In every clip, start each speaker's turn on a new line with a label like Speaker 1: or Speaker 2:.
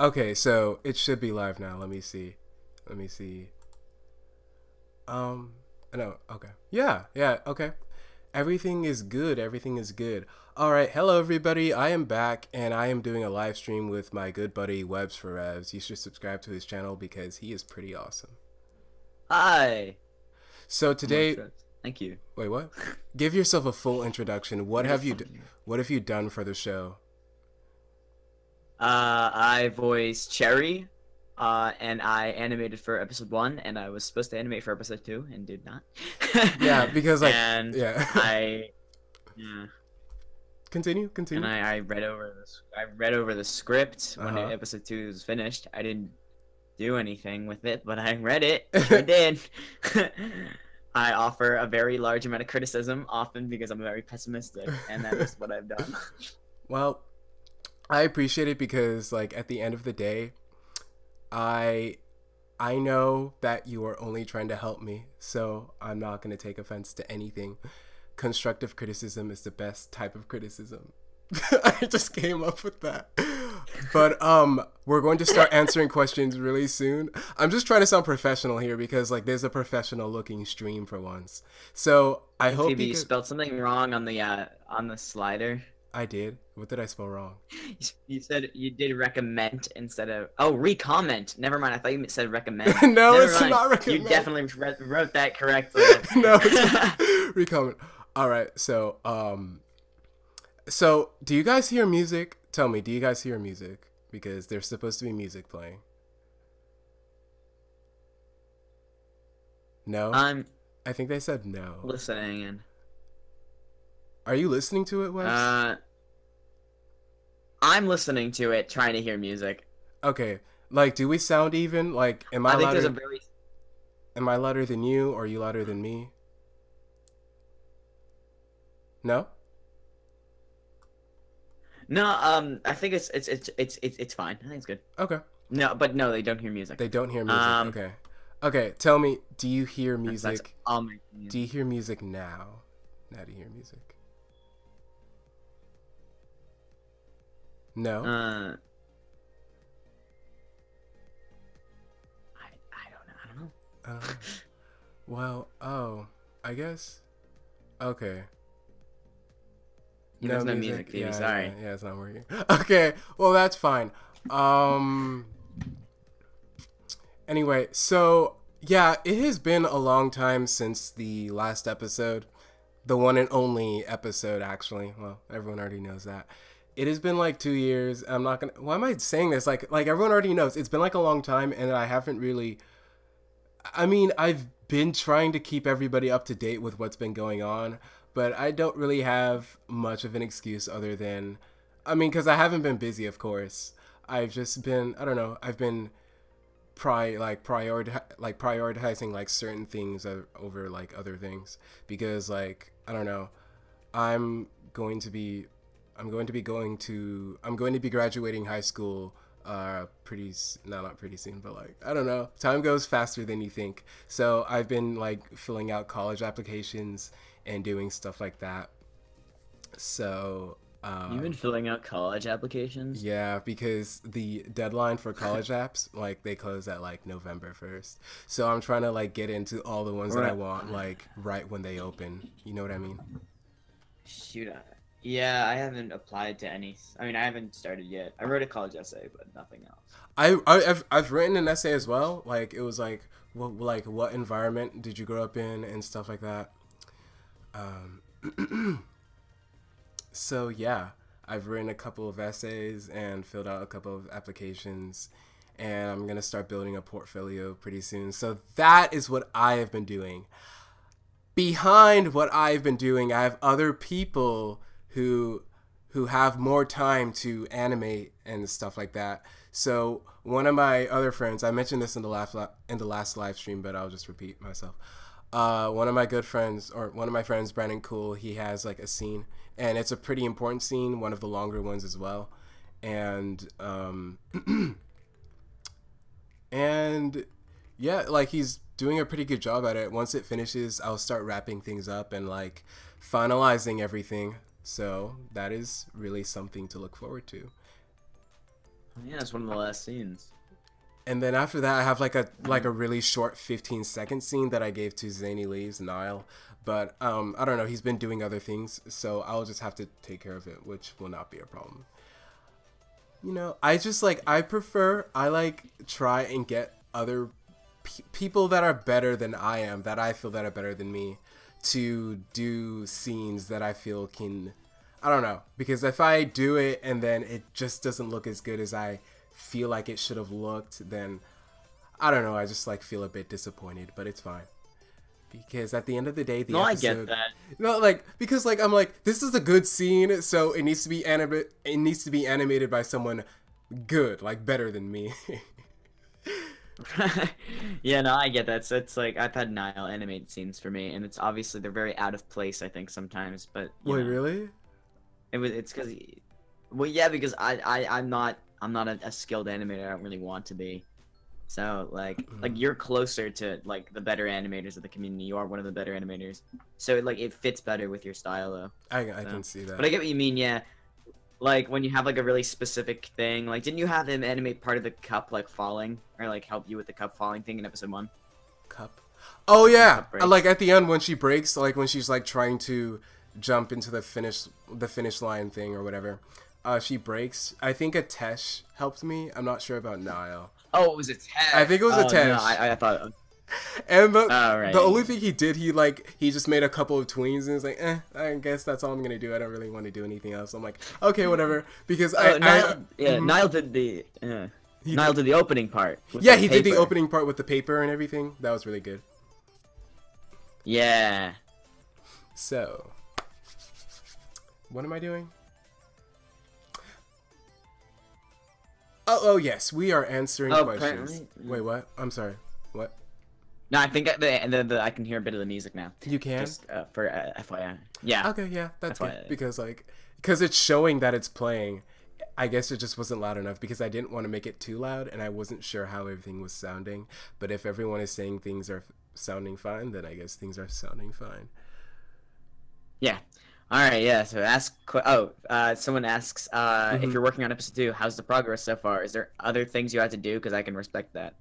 Speaker 1: Okay, so it should be live now. Let me see. Let me see. Um, no, okay. Yeah, yeah, okay. Everything is good. Everything is good. All right. Hello, everybody. I am back and I am doing a live stream with my good buddy Webs for Revs. You should subscribe to his channel because he is pretty awesome.
Speaker 2: Hi.
Speaker 1: So
Speaker 2: I'm Mark
Speaker 1: today,
Speaker 2: Schwartz. Thank you.
Speaker 1: wait, what? Give yourself a full introduction. What
Speaker 2: You're
Speaker 1: have you
Speaker 2: funny.
Speaker 1: what have you done for the show?
Speaker 2: I voiced Cherry, and I animated for episode 1, and I was supposed to animate for episode 2, and did not.
Speaker 1: Yeah, because like
Speaker 2: and
Speaker 1: yeah.
Speaker 2: I, yeah,
Speaker 1: Continue,
Speaker 2: and
Speaker 1: continue.
Speaker 2: I read over this. I read over the script when
Speaker 1: Uh-huh.
Speaker 2: episode 2 was finished. I didn't do anything with it, but I read it. Sure did. I offer a very large amount of criticism, often because I'm very pessimistic, and that is what I've done.
Speaker 1: Well, I appreciate it because like at the end of the day, I I know that you are only trying to help me, so I'm not going to take offense to anything. Constructive criticism is the best type of criticism. I just came up with that. But we're going to start answering questions really soon. I'm just trying to sound professional here because like there's a professional looking stream for once. So, I
Speaker 2: Hey,
Speaker 1: hope
Speaker 2: Phoebe,
Speaker 1: you
Speaker 2: you
Speaker 1: could
Speaker 2: spelled something wrong on the slider.
Speaker 1: I did. What did I spell wrong?
Speaker 2: You said you did recommend instead of recomment. Never mind. I thought you said recommend.
Speaker 1: No,
Speaker 2: Never
Speaker 1: it's
Speaker 2: mind.
Speaker 1: not
Speaker 2: You
Speaker 1: recommend.
Speaker 2: definitely wrote that correctly.
Speaker 1: No, it's recomment. All right. So do you guys hear music? Tell me, do you guys hear music? Because there's supposed to be music playing. No?
Speaker 2: I'm
Speaker 1: I think they said no.
Speaker 2: listening and
Speaker 1: Are you listening to it, Wes?
Speaker 2: I'm listening to it, trying to hear music.
Speaker 1: Okay. Like, do we sound even? Like,
Speaker 2: I think there's a very
Speaker 1: am I louder than you or are you louder than me? No?
Speaker 2: no. I think it's fine. I think it's good.
Speaker 1: Okay.
Speaker 2: No, but no, they don't hear music.
Speaker 1: They don't hear music.
Speaker 2: Um,
Speaker 1: Okay. Okay, tell me, do you hear
Speaker 2: that's
Speaker 1: music?
Speaker 2: all my
Speaker 1: Do you hear music now? Now do you hear music? No?
Speaker 2: I don't know.
Speaker 1: Uh, well, oh, I guess. Okay.
Speaker 2: There's no music, Phoebe.
Speaker 1: Yeah,
Speaker 2: Sorry.
Speaker 1: yeah, it's not working. Okay, well that's fine. Um. Anyway, so yeah, it has been a long time since the last episode, the one and only episode, actually. Well, everyone already knows that. It has been like 2 years. I'm not gonna. Why am I saying this? Like everyone already knows. It's been like a long time, and I haven't really. I mean, I've been trying to keep everybody up to date with what's been going on, but I don't really have much of an excuse other than, I mean, because I haven't been busy, of course. I've just been, I don't know, I've been prioritizing like certain things over like other things because like I don't know, I'm going to be I'm going to be graduating high school not pretty soon, but like I don't know, time goes faster than you think. So I've been like filling out college applications and doing stuff like that. So
Speaker 2: You've been filling out college applications?
Speaker 1: yeah, because the deadline for college apps, like, they close at like November 1st. So I'm trying to like get into all the ones that I
Speaker 2: Right.
Speaker 1: want like right when they open. You know what I mean?
Speaker 2: Shoot. Yeah, I haven't applied to any. I mean, I haven't started yet. I wrote a college essay, but nothing else.
Speaker 1: I've written an essay as well. Like it was what environment did you grow up in and stuff like that. So yeah, I've written a couple of essays and filled out a couple of applications, and I'm gonna start building a portfolio pretty soon. So that is what I have been doing. Behind what I've been doing, I have other people who have more time to animate and stuff like that. So one of my other friends, I mentioned this in the last live stream, but I'll just repeat myself. One of my good friends, or one of my friends, Brandon Cool, he has like a scene, and it's a pretty important scene, one of the longer ones as well. And and yeah, like he's doing a pretty good job at it. Once it finishes, I'll start wrapping things up and like finalizing everything. So that is really something to look forward to.
Speaker 2: Yeah, it's one of the last scenes.
Speaker 1: And then after that, I have like a really short 15-second scene that I gave to Zany Leaves, Niall. But I don't know, he's been doing other things, so I'll just have to take care of it, which will not be a problem. You know, I try and get other people that are better than I am, that I feel that are better than me, to do scenes that I feel can, I don't know, because if I do it and then it just doesn't look as good as I feel like it should have looked, then I don't know, I just like feel a bit disappointed, but it's fine. Because at the end of the day, the episode,
Speaker 2: I get that.
Speaker 1: No, like, because like I'm like, this is a good scene, so it needs to be animated by someone good, like better than me.
Speaker 2: Yeah, no, I get that. So it's like I've had Niall animate scenes for me, and it's obviously they're very out of place, I think, sometimes. But
Speaker 1: Wait, really?
Speaker 2: it's because, well, yeah, because I'm not a skilled animator. I don't really want to be. So like you're closer to like the better animators of the community. You are one of the better animators. So like it fits better with your style though.
Speaker 1: I can see that.
Speaker 2: But I get what you mean, yeah. Like when you have like a really specific thing, like didn't you have him animate part of the cup like falling, or like help you with the cup falling thing in episode 1?
Speaker 1: Cup. Oh yeah, like at the end when she breaks, like when she's like trying to jump into the finish line thing or whatever. She breaks. I think a Tesh helped me. I'm not sure about Niall.
Speaker 2: Oh, it was a Tesh.
Speaker 1: I think it was a Tesh.
Speaker 2: No, I thought.
Speaker 1: And the only thing he did, he just made a couple of tweens and was like, I guess that's all I'm gonna do. I don't really want to do anything else. I'm like, okay, whatever. Because
Speaker 2: Niall did the Niall did the opening part.
Speaker 1: Yeah, he did the opening part with the paper and everything. That was really good.
Speaker 2: Yeah.
Speaker 1: So, what am I doing? Oh yes, we are answering questions. Wait, what? I'm sorry. What?
Speaker 2: No, I think I can hear a bit of the music now.
Speaker 1: You can?
Speaker 2: Just for FYI. Yeah.
Speaker 1: Okay, yeah, that's FYI. Good. Because it's showing that it's playing. I guess it just wasn't loud enough because I didn't want to make it too loud and I wasn't sure how everything was sounding. But if everyone is saying things are sounding fine, then I guess things are sounding fine.
Speaker 2: Yeah. All right, yeah. So someone asks if you're working on episode 2, how's the progress so far? Is there other things you have to do? Because I can respect that.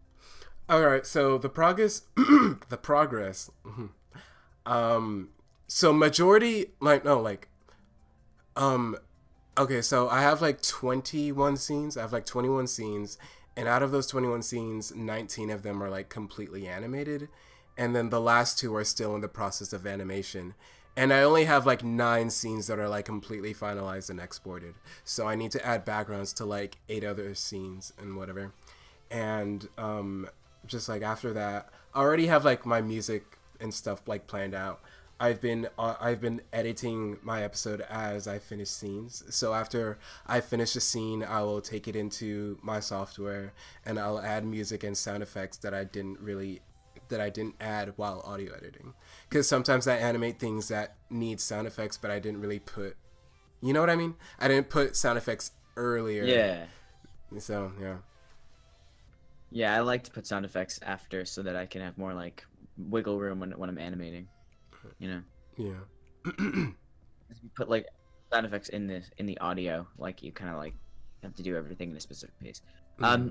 Speaker 1: All right, so the progress, so majority, okay, so I have like 21 scenes. I have like 21 scenes, and out of those 21 scenes, 19 of them are like completely animated, and then the last 2 are still in the process of animation. And I only have like 9 scenes that are like completely finalized and exported. So I need to add backgrounds to like 8 other scenes and whatever. And just like after that, I already have like my music and stuff like planned out. I've been editing my episode as I finish scenes. So after I finish a scene, I will take it into my software and I'll add music and sound effects that I didn't add while audio editing. Because sometimes I animate things that need sound effects, but I didn't really put, you know what I mean? I didn't put sound effects earlier.
Speaker 2: Yeah.
Speaker 1: So, yeah.
Speaker 2: Yeah, I like to put sound effects after so that I can have more, like, wiggle room when I'm animating. You know?
Speaker 1: Yeah.
Speaker 2: You put, like, sound effects in the audio. Like, you kind of, like, have to do everything in a specific pace.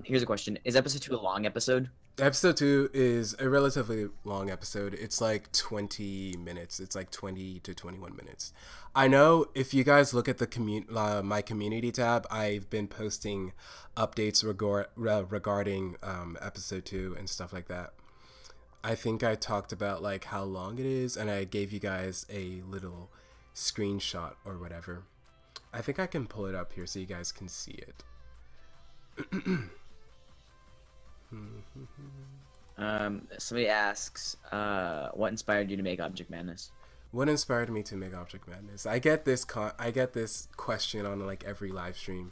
Speaker 2: Here's a question. Is episode 2 a long episode?
Speaker 1: Episode 2 is a relatively long episode. It's like 20 minutes. It's like 20 to 21 minutes. I know if you guys look at the my community tab, I've been posting updates regarding episode 2 and stuff like that. I think I talked about like how long it is, and I gave you guys a little screenshot or whatever. I think I can pull it up here so you guys can see it.
Speaker 2: Somebody asks, what inspired you to make Object Madness?
Speaker 1: What inspired me to make Object Madness? I get this question on like every live stream,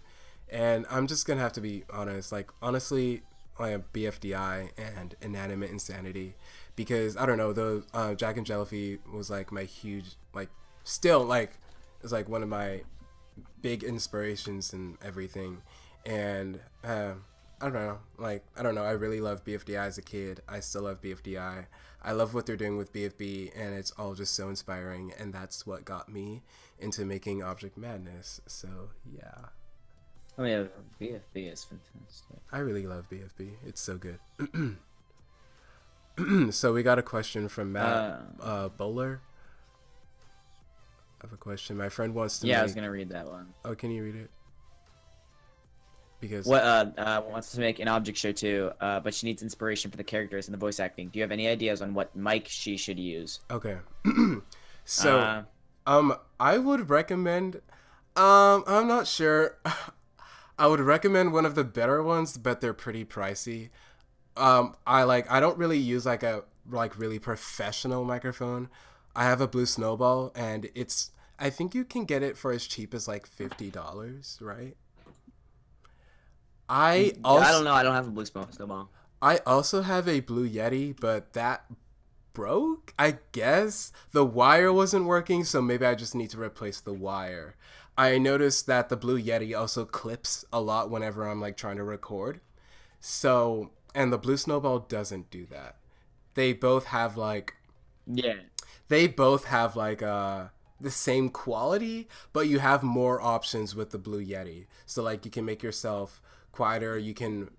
Speaker 1: and I'm just gonna have to be honest. Like honestly, I am BFDI and Inanimate Insanity, because I don't know, though Jack and Jellyfy was like my huge, like still like it's like one of my big inspirations and everything, and I don't know, I really love BFDI as a kid. I still love BFDI. I love what they're doing with BFB, and it's all just so inspiring, and that's what got me into making Object Madness. So yeah.
Speaker 2: Oh yeah, BFB is fantastic.
Speaker 1: I really love BFB. It's so good. So we got a question from Matt Bowler. I have a question. My friend wants to.
Speaker 2: Yeah, I was gonna read that one.
Speaker 1: Oh, can you read it? Because
Speaker 2: what wants to make an object show too, but she needs inspiration for the characters and the voice acting. Do you have any ideas on what mic she should use?
Speaker 1: Okay. So I would recommend I'm not sure. I would recommend one of the better ones, but they're pretty pricey. I don't really use like a really professional microphone. I have a Blue Snowball, and I think you can get it for as cheap as like $50, right? I
Speaker 2: don't know. I don't have a Blue Snowball.
Speaker 1: I also have a Blue Yeti, but that broke, I guess. The wire wasn't working, so maybe I just need to replace the wire. I noticed that the Blue Yeti also clips a lot whenever I'm like trying to record. So, and the Blue Snowball doesn't do that. They both have like the same quality, but you have more options with the Blue Yeti. So like you can make yourself quieter, you can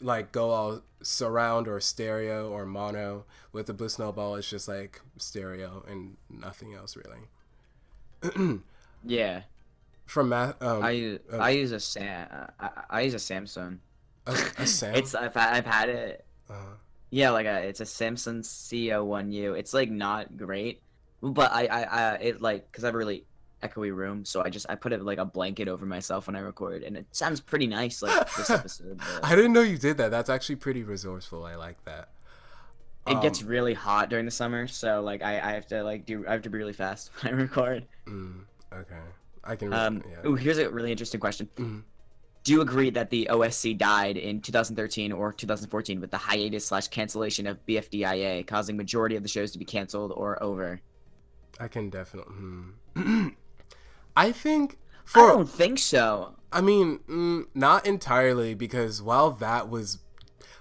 Speaker 1: like go all surround or stereo or mono. With the Blue Snowball, it's just like stereo and nothing else really.
Speaker 2: Yeah.
Speaker 1: From Matt,
Speaker 2: I use a Samsung.
Speaker 1: A Sam?
Speaker 2: I've had it. Yeah, like it's a Samsung CO1U. It's like not great, but it like because I have a really echoey room, so I put it like a blanket over myself when I record, and it sounds pretty nice. Like this episode. But
Speaker 1: I didn't know you did that. That's actually pretty resourceful. I like that.
Speaker 2: It gets really hot during the summer, so like I have to be really fast when I record.
Speaker 1: Okay, I can. Yeah.
Speaker 2: Ooh, here's a really interesting question. Do you agree that the OSC died in 2013 or 2014 with the hiatus/cancellation of BFDIA, causing majority of the shows to be canceled or over?
Speaker 1: I can definitely. I think.
Speaker 2: I don't think so.
Speaker 1: I mean, not entirely, because while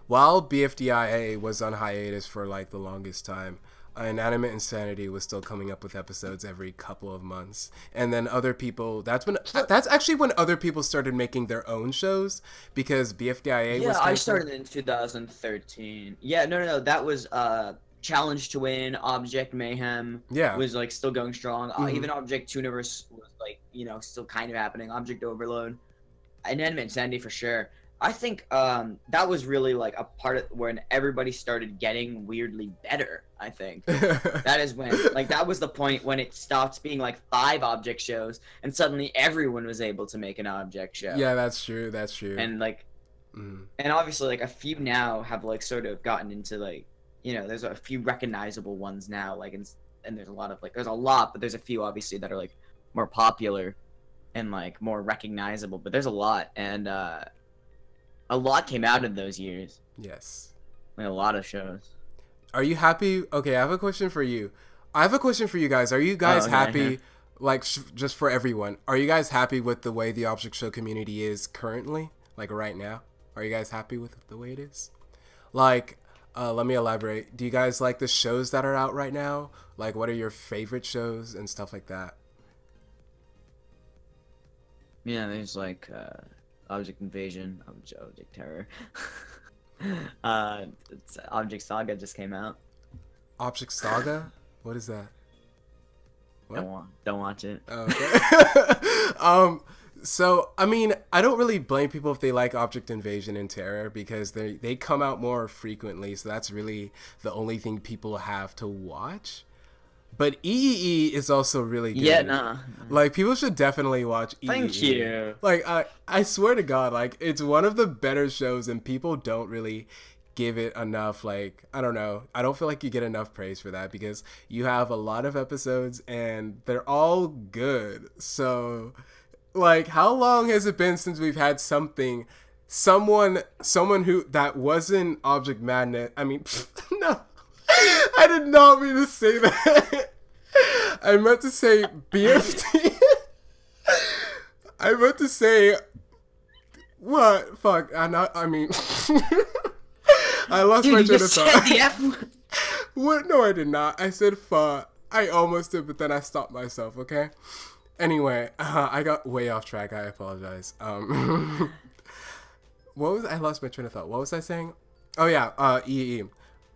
Speaker 1: BFDIA was on hiatus for like the longest time, Inanimate Insanity was still coming up with episodes every couple of months, and then other people. That's actually when other people started making their own shows, because BFDIA was.
Speaker 2: Yeah, I started in 2013. Yeah, no, that was Challenge to Win, Object Mayhem.
Speaker 1: Yeah,
Speaker 2: was like still going strong. Even Object Tooniverse was like still kind of happening. Object Overload, Inanimate Insanity for sure. I think that was really like a part of when everybody started getting weirdly better. I think that is when that was the point when it stopped being like 5 object shows and suddenly everyone was able to make an object show.
Speaker 1: Yeah, that's true. That's true.
Speaker 2: And and obviously like a few now have like sort of gotten into like there's a few recognizable ones now and there's a lot of there's a lot, but there's a few obviously that are like more popular and like more recognizable. But there's a lot and. A lot came out in those years.
Speaker 1: Yes.
Speaker 2: Like a lot of shows.
Speaker 1: Are you happy? Okay, I have a question for you. I have a question for you guys. Are you guys happy, just for everyone, are you guys happy with the way the object show community is currently? Like right now? Are you guys happy with the way it is? Like, let me elaborate. Do you guys like the shows that are out right now? Like, what are your favorite shows and stuff like that?
Speaker 2: Yeah, there's like... Object Invasion, Object Terror. Object Saga just came out.
Speaker 1: Object Saga? What is that?
Speaker 2: What? Don't watch it.
Speaker 1: Oh, okay. So I mean, I don't really blame people if they like Object Invasion and Terror, because they come out more frequently, so that's really the only thing people have to watch. But EEE is also really good.
Speaker 2: Yeah, nah.
Speaker 1: Like, people should definitely watch EEE.
Speaker 2: Thank you.
Speaker 1: Like, I swear to God, like, it's one of the better shows, and people don't really give it enough, like, I don't know. I don't feel like you get enough praise for that, because you have a lot of episodes, and they're all good. So, like, how long has it been since we've had someone who, that wasn't Object Madness, I mean, no. I did not mean to say that. I meant to say BFT. I meant to say what? Fuck. I mean, I lost my train of thought. What? No, I did not. I said fuck. I almost did, but then I stopped myself. Okay. Anyway, I got way off track. I apologize. I lost my train of thought. What was I saying? Oh yeah, EE.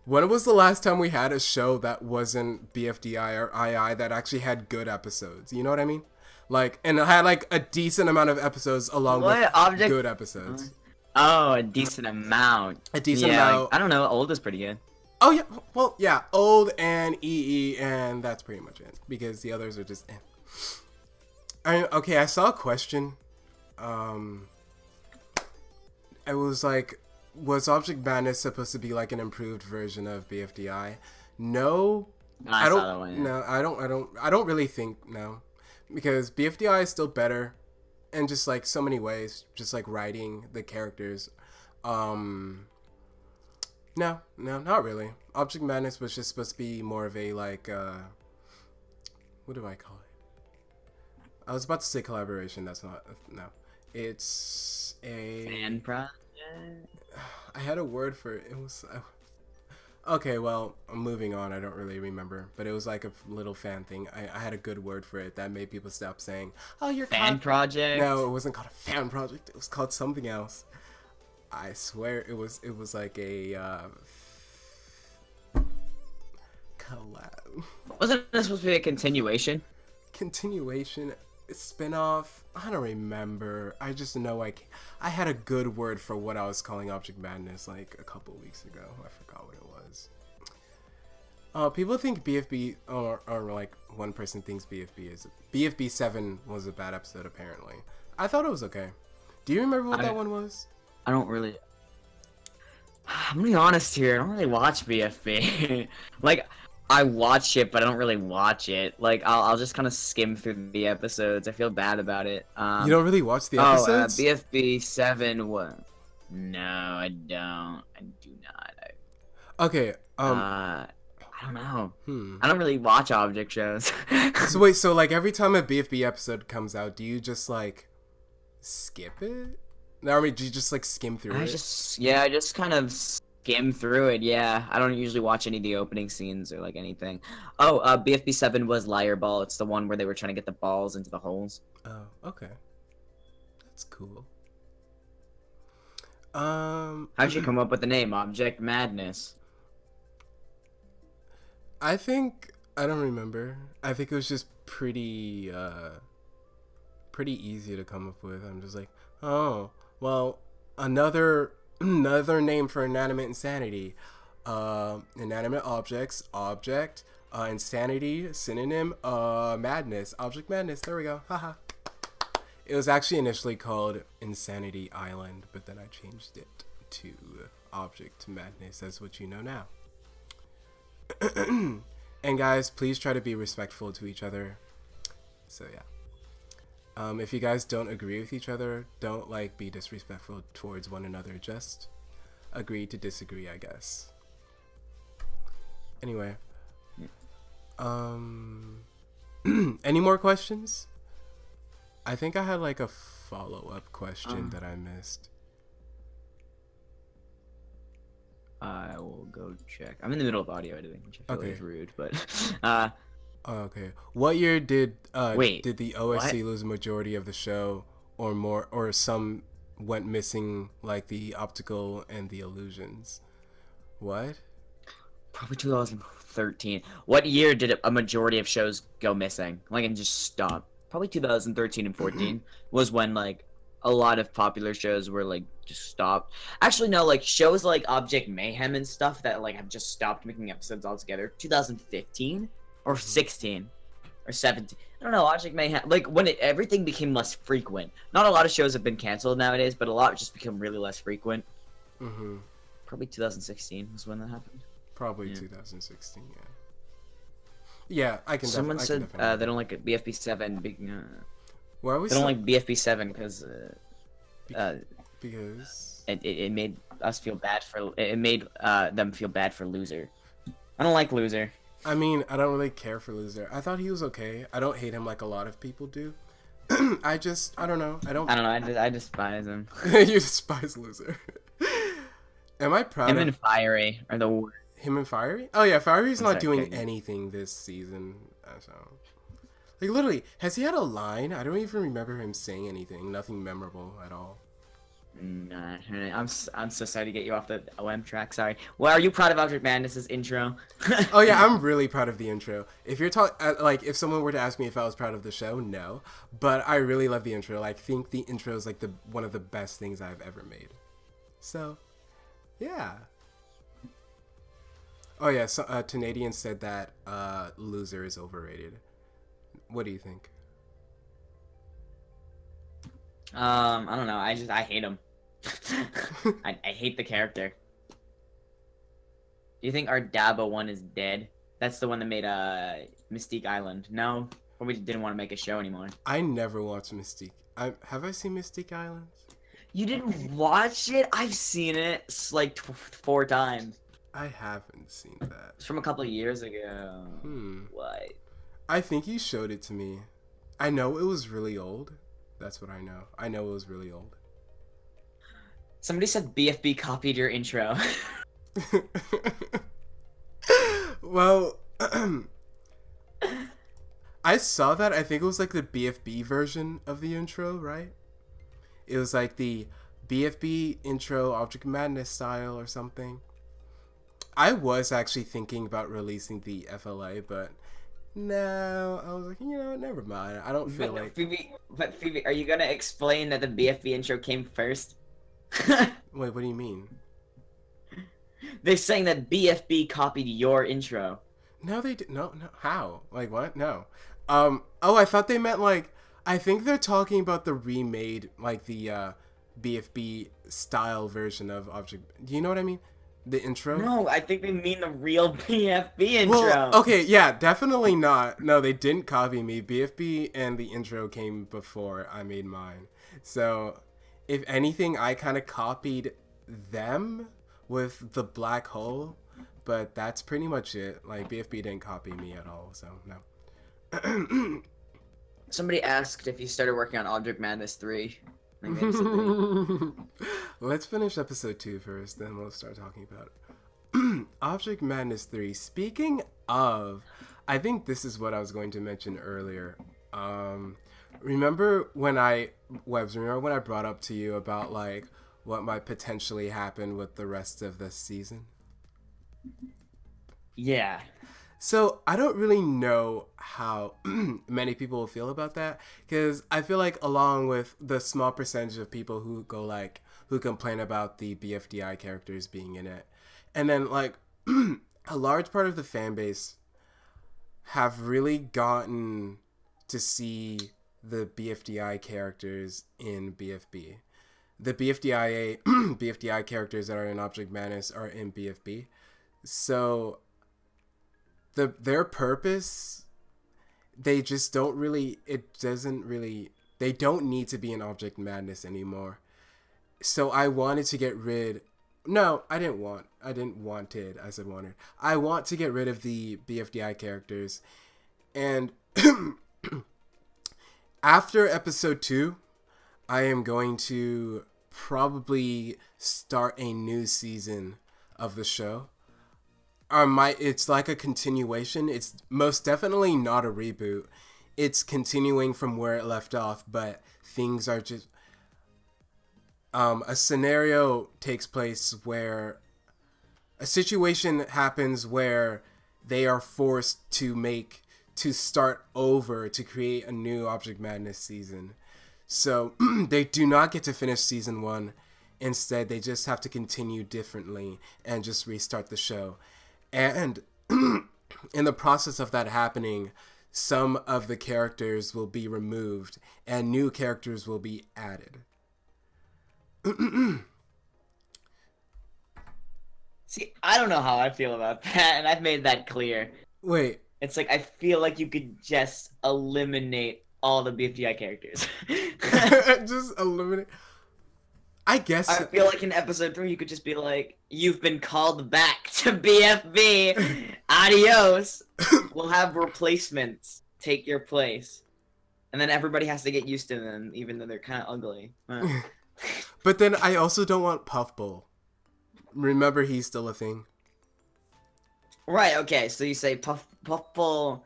Speaker 1: When was the last time we had a show that wasn't BFDI or II that actually had good episodes? You know what I mean? Like, and it had like a decent amount of episodes along with good episodes.
Speaker 2: Oh, a decent amount.
Speaker 1: A decent amount.
Speaker 2: Like, I don't know. Old is pretty good.
Speaker 1: Oh yeah, well yeah, Old and EE, and that's pretty much it because the others are just. Okay, I saw a question. It was like, was Object Madness supposed to be like an improved version of BFDI? No, I don't. Saw that one, yeah. No, I don't really think no, because BFDI is still better, in just like so many ways. Just like writing the characters. No, not really. Object Madness was just supposed to be more of a like, what do I call it? I was about to say collaboration. That's not. No, it's a
Speaker 2: fan project.
Speaker 1: I had a word for it. It was okay. Well, I'm moving on. I don't really remember, but it was like a little fan thing. I had a good word for it that made people stop saying, "Oh, you're
Speaker 2: fan project."
Speaker 1: No, it wasn't called a fan project. It was called something else. I swear it was like a collab.
Speaker 2: Wasn't this supposed to be a continuation?
Speaker 1: Continuation, spin-off. I don't remember. I just know I had a good word for what I was calling Object Madness like a couple weeks ago. I forgot what it was. People think BFB or like one person thinks BFB 7 was a bad episode apparently. I thought it was okay. Do you remember what that one was?
Speaker 2: I don't really. I'm gonna be honest here. I don't really watch BFB. Like, I watch it, but I don't really watch it. Like, I'll just kind of skim through the episodes. I feel bad about it.
Speaker 1: You don't really watch the episodes?
Speaker 2: BFB 7. What? No, I don't. I do not.
Speaker 1: Okay.
Speaker 2: I don't know. I don't really watch object shows.
Speaker 1: So wait, so like every time a BFB episode comes out, do you just like skip it? I mean, do you just like skim through it?
Speaker 2: I just kind of skim through it. Yeah, I don't usually watch any of the opening scenes or like anything. Oh, BFB 7 was Liar Ball. It's the one where they were trying to get the balls into the holes.
Speaker 1: Oh, okay, that's cool. How'd
Speaker 2: you come up with the name Object Madness?
Speaker 1: I don't remember. I think it was just pretty easy to come up with. I'm just like, oh. Well, another name for inanimate insanity. Inanimate objects, object, insanity, synonym, madness, object madness. There we go. Haha. It was actually initially called Insanity Island, but then I changed it to Object Madness as what you know now. And guys, please try to be respectful to each other. So yeah. If you guys don't agree with each other, don't like be disrespectful towards one another. Just agree to disagree, I guess. Anyway, any more questions? I think I had like a follow-up question that I missed.
Speaker 2: I will go check. I'm in the middle of audio editing, which I feel like is rude, but
Speaker 1: okay. What year did
Speaker 2: wait,
Speaker 1: did the OSC lose a majority of the show, or more, or some went missing, like the optical and the illusions? What?
Speaker 2: Probably 2013. What year did a majority of shows go missing, like, and just stop? Probably 2013 and 14 was when like a lot of popular shows were like just stopped. Actually, no, like shows like Object Mayhem and stuff that like have just stopped making episodes altogether. 2015. Or 16 or 17. I don't know. Object Mayhem, like when everything became less frequent. Not a lot of shows have been canceled nowadays, but a lot just become really less frequent. Probably 2016 was when that happened.
Speaker 1: Probably 2016. Yeah, I can.
Speaker 2: Someone said they don't like BFB 7.
Speaker 1: Why are we?
Speaker 2: They don't like BFB 7 because it made us feel bad for. It made them feel bad for Loser. I don't like Loser.
Speaker 1: I mean, I don't really care for Loser. I thought he was okay. I don't hate him like a lot of people do. I don't know. I don't know.
Speaker 2: I despise him.
Speaker 1: You despise Loser. Am I proud
Speaker 2: him and Fiery are the worst.
Speaker 1: Him and Fiery? Oh yeah, Fiery's not doing anything this season. So Like, literally, has he had a line? I don't even remember him saying anything. Nothing memorable at all.
Speaker 2: Nah, I'm so sorry to get you off the OM track. Sorry. Well, are you proud of Object Madness's intro?
Speaker 1: Oh, yeah, I'm really proud of the intro. If you're like, if someone were to ask me if I was proud of the show, no. But I really love the intro. Like, I think the intro is, like, one of the best things I've ever made. So, yeah. Oh, yeah, so, Canadian said that Loser is overrated. What do you think?
Speaker 2: I don't know. I hate him. I hate the character. Do you think our Dabo one is dead? That's the one that made Mystique Island. No? Or we didn't want to make a show anymore.
Speaker 1: I never watched Mystique. Have I seen Mystique Island?
Speaker 2: You didn't watch it? I've seen it like 4 times.
Speaker 1: I haven't seen that.
Speaker 2: It's from a couple of years ago. What?
Speaker 1: I think you showed it to me. I know it was really old. That's what I know. I know it was really old.
Speaker 2: Somebody said BFB copied your intro.
Speaker 1: Well, I saw that. I think it was like the BFB version of the intro, right? It was like the BFB intro, Object Madness style or something. I was actually thinking about releasing the FLA, but no, I was like, you know, never mind. I don't feel like...
Speaker 2: Phoebe, are you gonna explain that the BFB intro came first?
Speaker 1: Wait, what do you mean?
Speaker 2: They're saying that BFB copied your intro.
Speaker 1: No, they did. No. How? Like, what? No. Oh, I thought they meant, like, I think they're talking about the remade, like, the, BFB style version of Object... Do you know what I mean? The intro?
Speaker 2: No, I think they mean the real BFB intro.
Speaker 1: Well, okay, yeah, definitely not. No, they didn't copy me. BFB and the intro came before I made mine. So, if anything, I kind of copied them with the black hole, but that's pretty much it. Like, BFB didn't copy me at all, so no.
Speaker 2: Somebody asked if you started working on Object Madness 3.
Speaker 1: Let's finish episode 2 first, then we'll start talking about it. Object Madness 3. Speaking of, I think this is what I was going to mention earlier. Remember when I brought up to you about, like, what might potentially happen with the rest of this season?
Speaker 2: Yeah.
Speaker 1: So I don't really know how many people will feel about that, because I feel like along with the small percentage of people who complain about the BFDI characters being in it, and then like a large part of the fan base have really gotten to see the BFDI characters in BFB. The BFDI characters that are in Object Madness are in BFB. So their purpose, they just don't really, they don't need to be in Object Madness anymore. So I wanted to get rid, no, I didn't want it, I said wanted. I want to get rid of the BFDI characters. And after episode 2, I am going to probably start a new season of the show. It's like a continuation. It's most definitely not a reboot. It's continuing from where it left off, but things are just... a scenario takes place where... a situation happens where they are forced to start over to create a new Object Madness season. So they do not get to finish season 1. Instead, they just have to continue differently and just restart the show. And in the process of that happening, some of the characters will be removed and new characters will be added.
Speaker 2: See, I don't know how I feel about that, and I've made that clear.
Speaker 1: Wait.
Speaker 2: It's like, I feel like you could just eliminate all the BFDI characters.
Speaker 1: Just eliminate... I guess...
Speaker 2: I feel like in episode 3, you could just be like, you've been called back to BFB. Adios. We'll have replacements take your place. And then everybody has to get used to them, even though they're kind of ugly.
Speaker 1: But then I also don't want Puffball. Remember, he's still a thing.
Speaker 2: Right, okay, so you say Puffball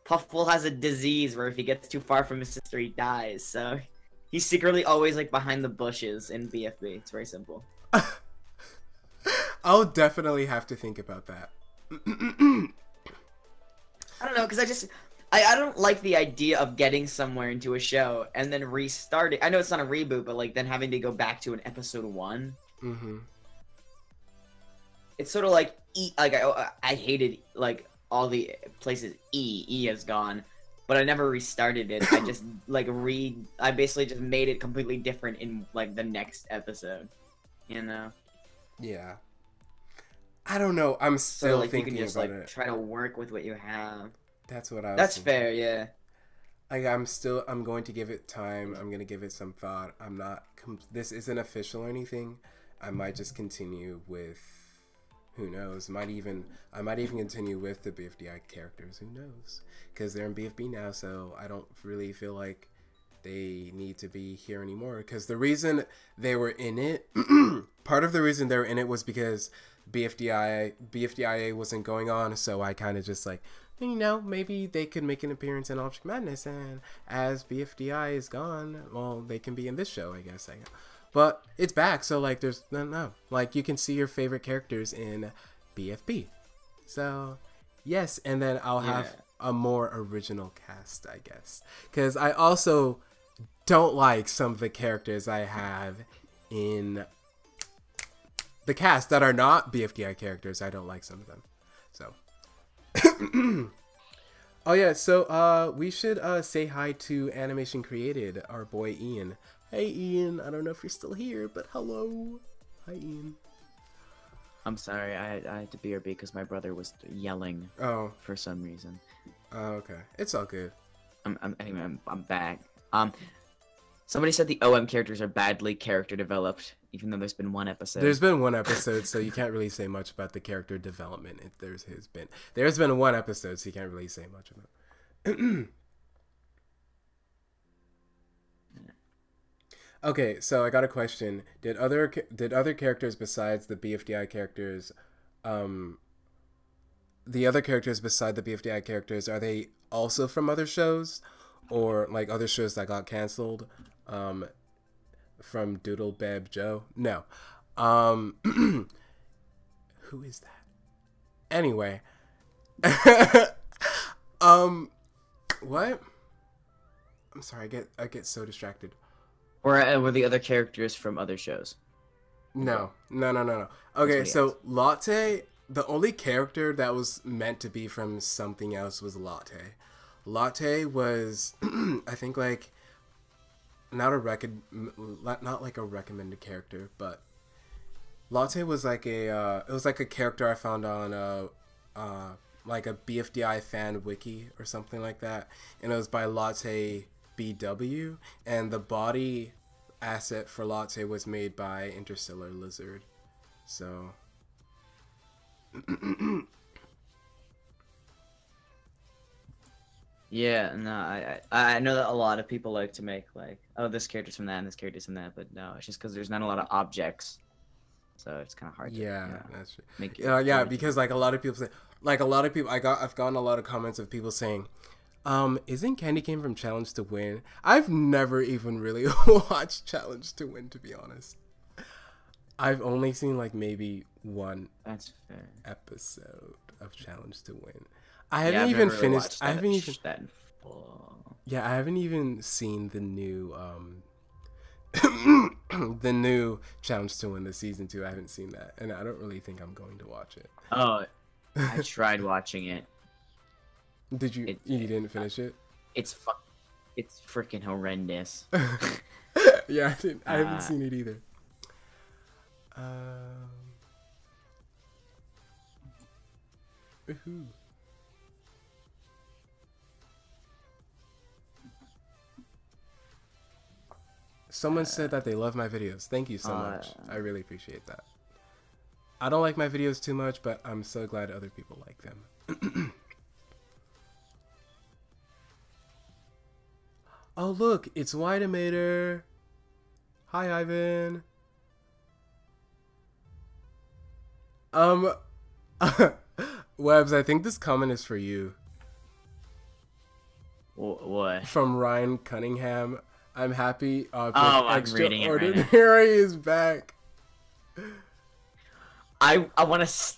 Speaker 2: Puffball has a disease where if he gets too far from his sister, he dies. So he's secretly always like behind the bushes in BFB. It's very simple.
Speaker 1: I'll definitely have to think about that.
Speaker 2: I don't know, because I don't like the idea of getting somewhere into a show and then restarting. I know it's not a reboot, but like then having to go back to an episode 1.
Speaker 1: Mm-hmm.
Speaker 2: It's sort of like I hated like all the places E has gone, but I never restarted it. I just I basically just made it completely different in like the next episode, you know?
Speaker 1: Yeah. I don't know. I'm still
Speaker 2: so, like,
Speaker 1: thinking
Speaker 2: you can just,
Speaker 1: about
Speaker 2: like,
Speaker 1: it.
Speaker 2: try to work with what you have.
Speaker 1: That's what I was
Speaker 2: That's
Speaker 1: thinking.
Speaker 2: fair, yeah.
Speaker 1: Like, I'm going to give it time. I'm going to give it some thought. I'm not, this isn't official or anything. I might just continue with, who knows, I might even continue with the BFDI characters, who knows? Because they're in BFB now, so I don't really feel like they need to be here anymore. Because the reason they were in it, part of the reason they were in it was because BFDIA wasn't going on, so I kind of just like, you know, maybe they could make an appearance in Object Madness, and as BFDI is gone, well, they can be in this show, I guess. But it's back, so like, there's no, like, you can see your favorite characters in BFB. So yes, and then I'll have a more original cast, I guess, because I also don't like some of the characters I have in the cast that are not BFDI characters. I don't like some of them. So oh yeah, so we should say hi to Animation Created, our boy Ian. Hey Ian, I don't know if you're still here, but hello. Hi Ian.
Speaker 2: I'm sorry, I had to BRB because my brother was yelling for some reason.
Speaker 1: Oh, okay. It's all good.
Speaker 2: Anyway, I'm back. Somebody said the OM characters are badly character developed, even though there's been one episode.
Speaker 1: There's been one episode, so you can't really say much about the character development. There's been one episode, so you can't really say much about it. Okay, so I got a question. Did other characters besides the BFDI characters, the other characters beside the BFDI characters, are they also from other shows, or like other shows that got canceled? From Doodle Beb Joe? No. Who is that? Anyway. What? I'm sorry, I get so distracted.
Speaker 2: Or were the other characters from other shows?
Speaker 1: No. Okay, so Latte, the only character that was meant to be from something else was Latte. Latte was, I think, like, not like a recommended character, but Latte was like it was like a character I found on like a BFDI fan wiki or something like that, and it was by Latte BW, and the body asset for Latte was made by Interstellar Lizard. So
Speaker 2: yeah, no, I know that a lot of people like to make like, oh, this character's from that and this character's from that, but no, it's just because there's not a lot of objects, so it's kind of hard to
Speaker 1: that's true.
Speaker 2: Make
Speaker 1: yeah, because like a lot of people say, like a lot of people, I've gotten a lot of comments of people saying, isn't Candy Cane from Challenge to Win? I've never even really watched Challenge to Win, to be honest. I've only seen like maybe one episode of Challenge to Win. I haven't even finished. I haven't even. Yeah, I haven't even seen the new the new Challenge to Win, the season 2. I haven't seen that, and I don't really think I'm going to watch it.
Speaker 2: Oh, I tried watching it.
Speaker 1: Did you? You didn't finish it?
Speaker 2: It's freaking horrendous.
Speaker 1: Yeah, I haven't seen it either. Woohoo. Someone said that they love my videos. Thank you so much. I really appreciate that. I don't like my videos too much, but I'm so glad other people like them. Oh, look, it's Whitemator. Hi, Ivan. Webs, I think this comment is for you.
Speaker 2: What?
Speaker 1: From Ryan Cunningham. I'm happy Object
Speaker 2: I'm reading it right now.
Speaker 1: Extraordinary is back.
Speaker 2: I want to.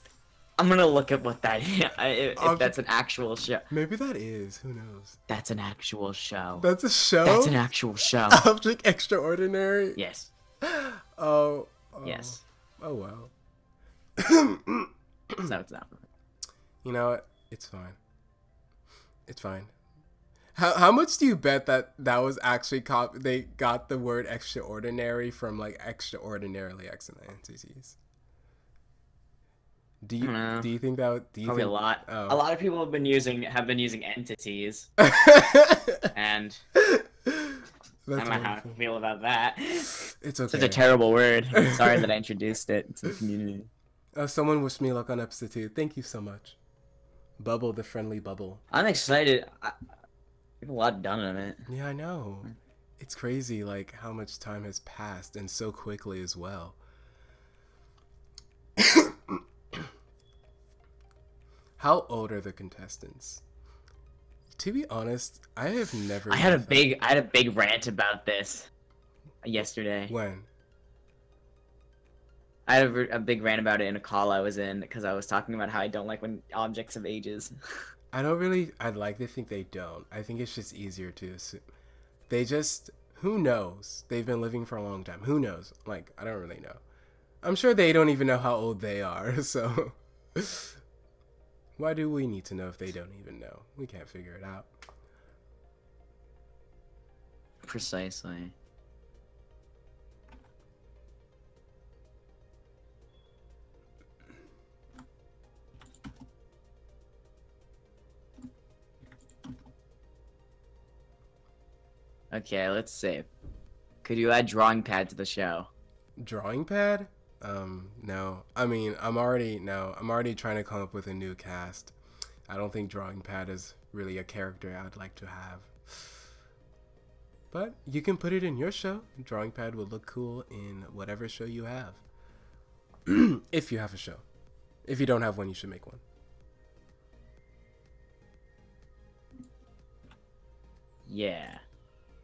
Speaker 2: I'm gonna look at what that is. If that's an actual show.
Speaker 1: Maybe that is. Who knows?
Speaker 2: That's an actual show.
Speaker 1: That's a show?
Speaker 2: That's an actual show.
Speaker 1: Object Extraordinary?
Speaker 2: Yes.
Speaker 1: Oh.
Speaker 2: Yes.
Speaker 1: Oh, well.
Speaker 2: No, it's not.
Speaker 1: You know what? It's fine. It's fine. How much do you bet that was actually they got the word extraordinary from like extraordinarily excellent entities? Do you think that? Do you
Speaker 2: Probably
Speaker 1: think,
Speaker 2: a lot.
Speaker 1: Oh.
Speaker 2: A lot of people have been using entities, and I don't know how I feel about that.
Speaker 1: It's okay.
Speaker 2: Such a terrible word. I'm sorry that I introduced it to the community.
Speaker 1: Someone wish me luck on episode 2. Thank you so much. Bubble, the friendly bubble.
Speaker 2: I'm excited. We have a lot done on it.
Speaker 1: Yeah, I know. It's crazy, like how much time has passed, and so quickly as well. How old are the contestants? To be honest, I have never.
Speaker 2: I had a big rant about this yesterday.
Speaker 1: When?
Speaker 2: I had a big rant about it in a call I was in because I was talking about how I don't like when objects have ages.
Speaker 1: I don't really. I'd like to think they don't. I think it's just easier to assume. They just. Who knows? They've been living for a long time. Who knows? Like, I don't really know. I'm sure they don't even know how old they are, so. Why do we need to know if they don't even know? We can't figure it out.
Speaker 2: Precisely. Okay, let's see. Could you add drawing pad to the show?
Speaker 1: Drawing pad? No. I mean, I'm already trying to come up with a new cast. I don't think drawing pad is really a character I'd like to have. But you can put it in your show. Drawing pad will look cool in whatever show you have. If you have a show. If you don't have one, you should make one.
Speaker 2: Yeah.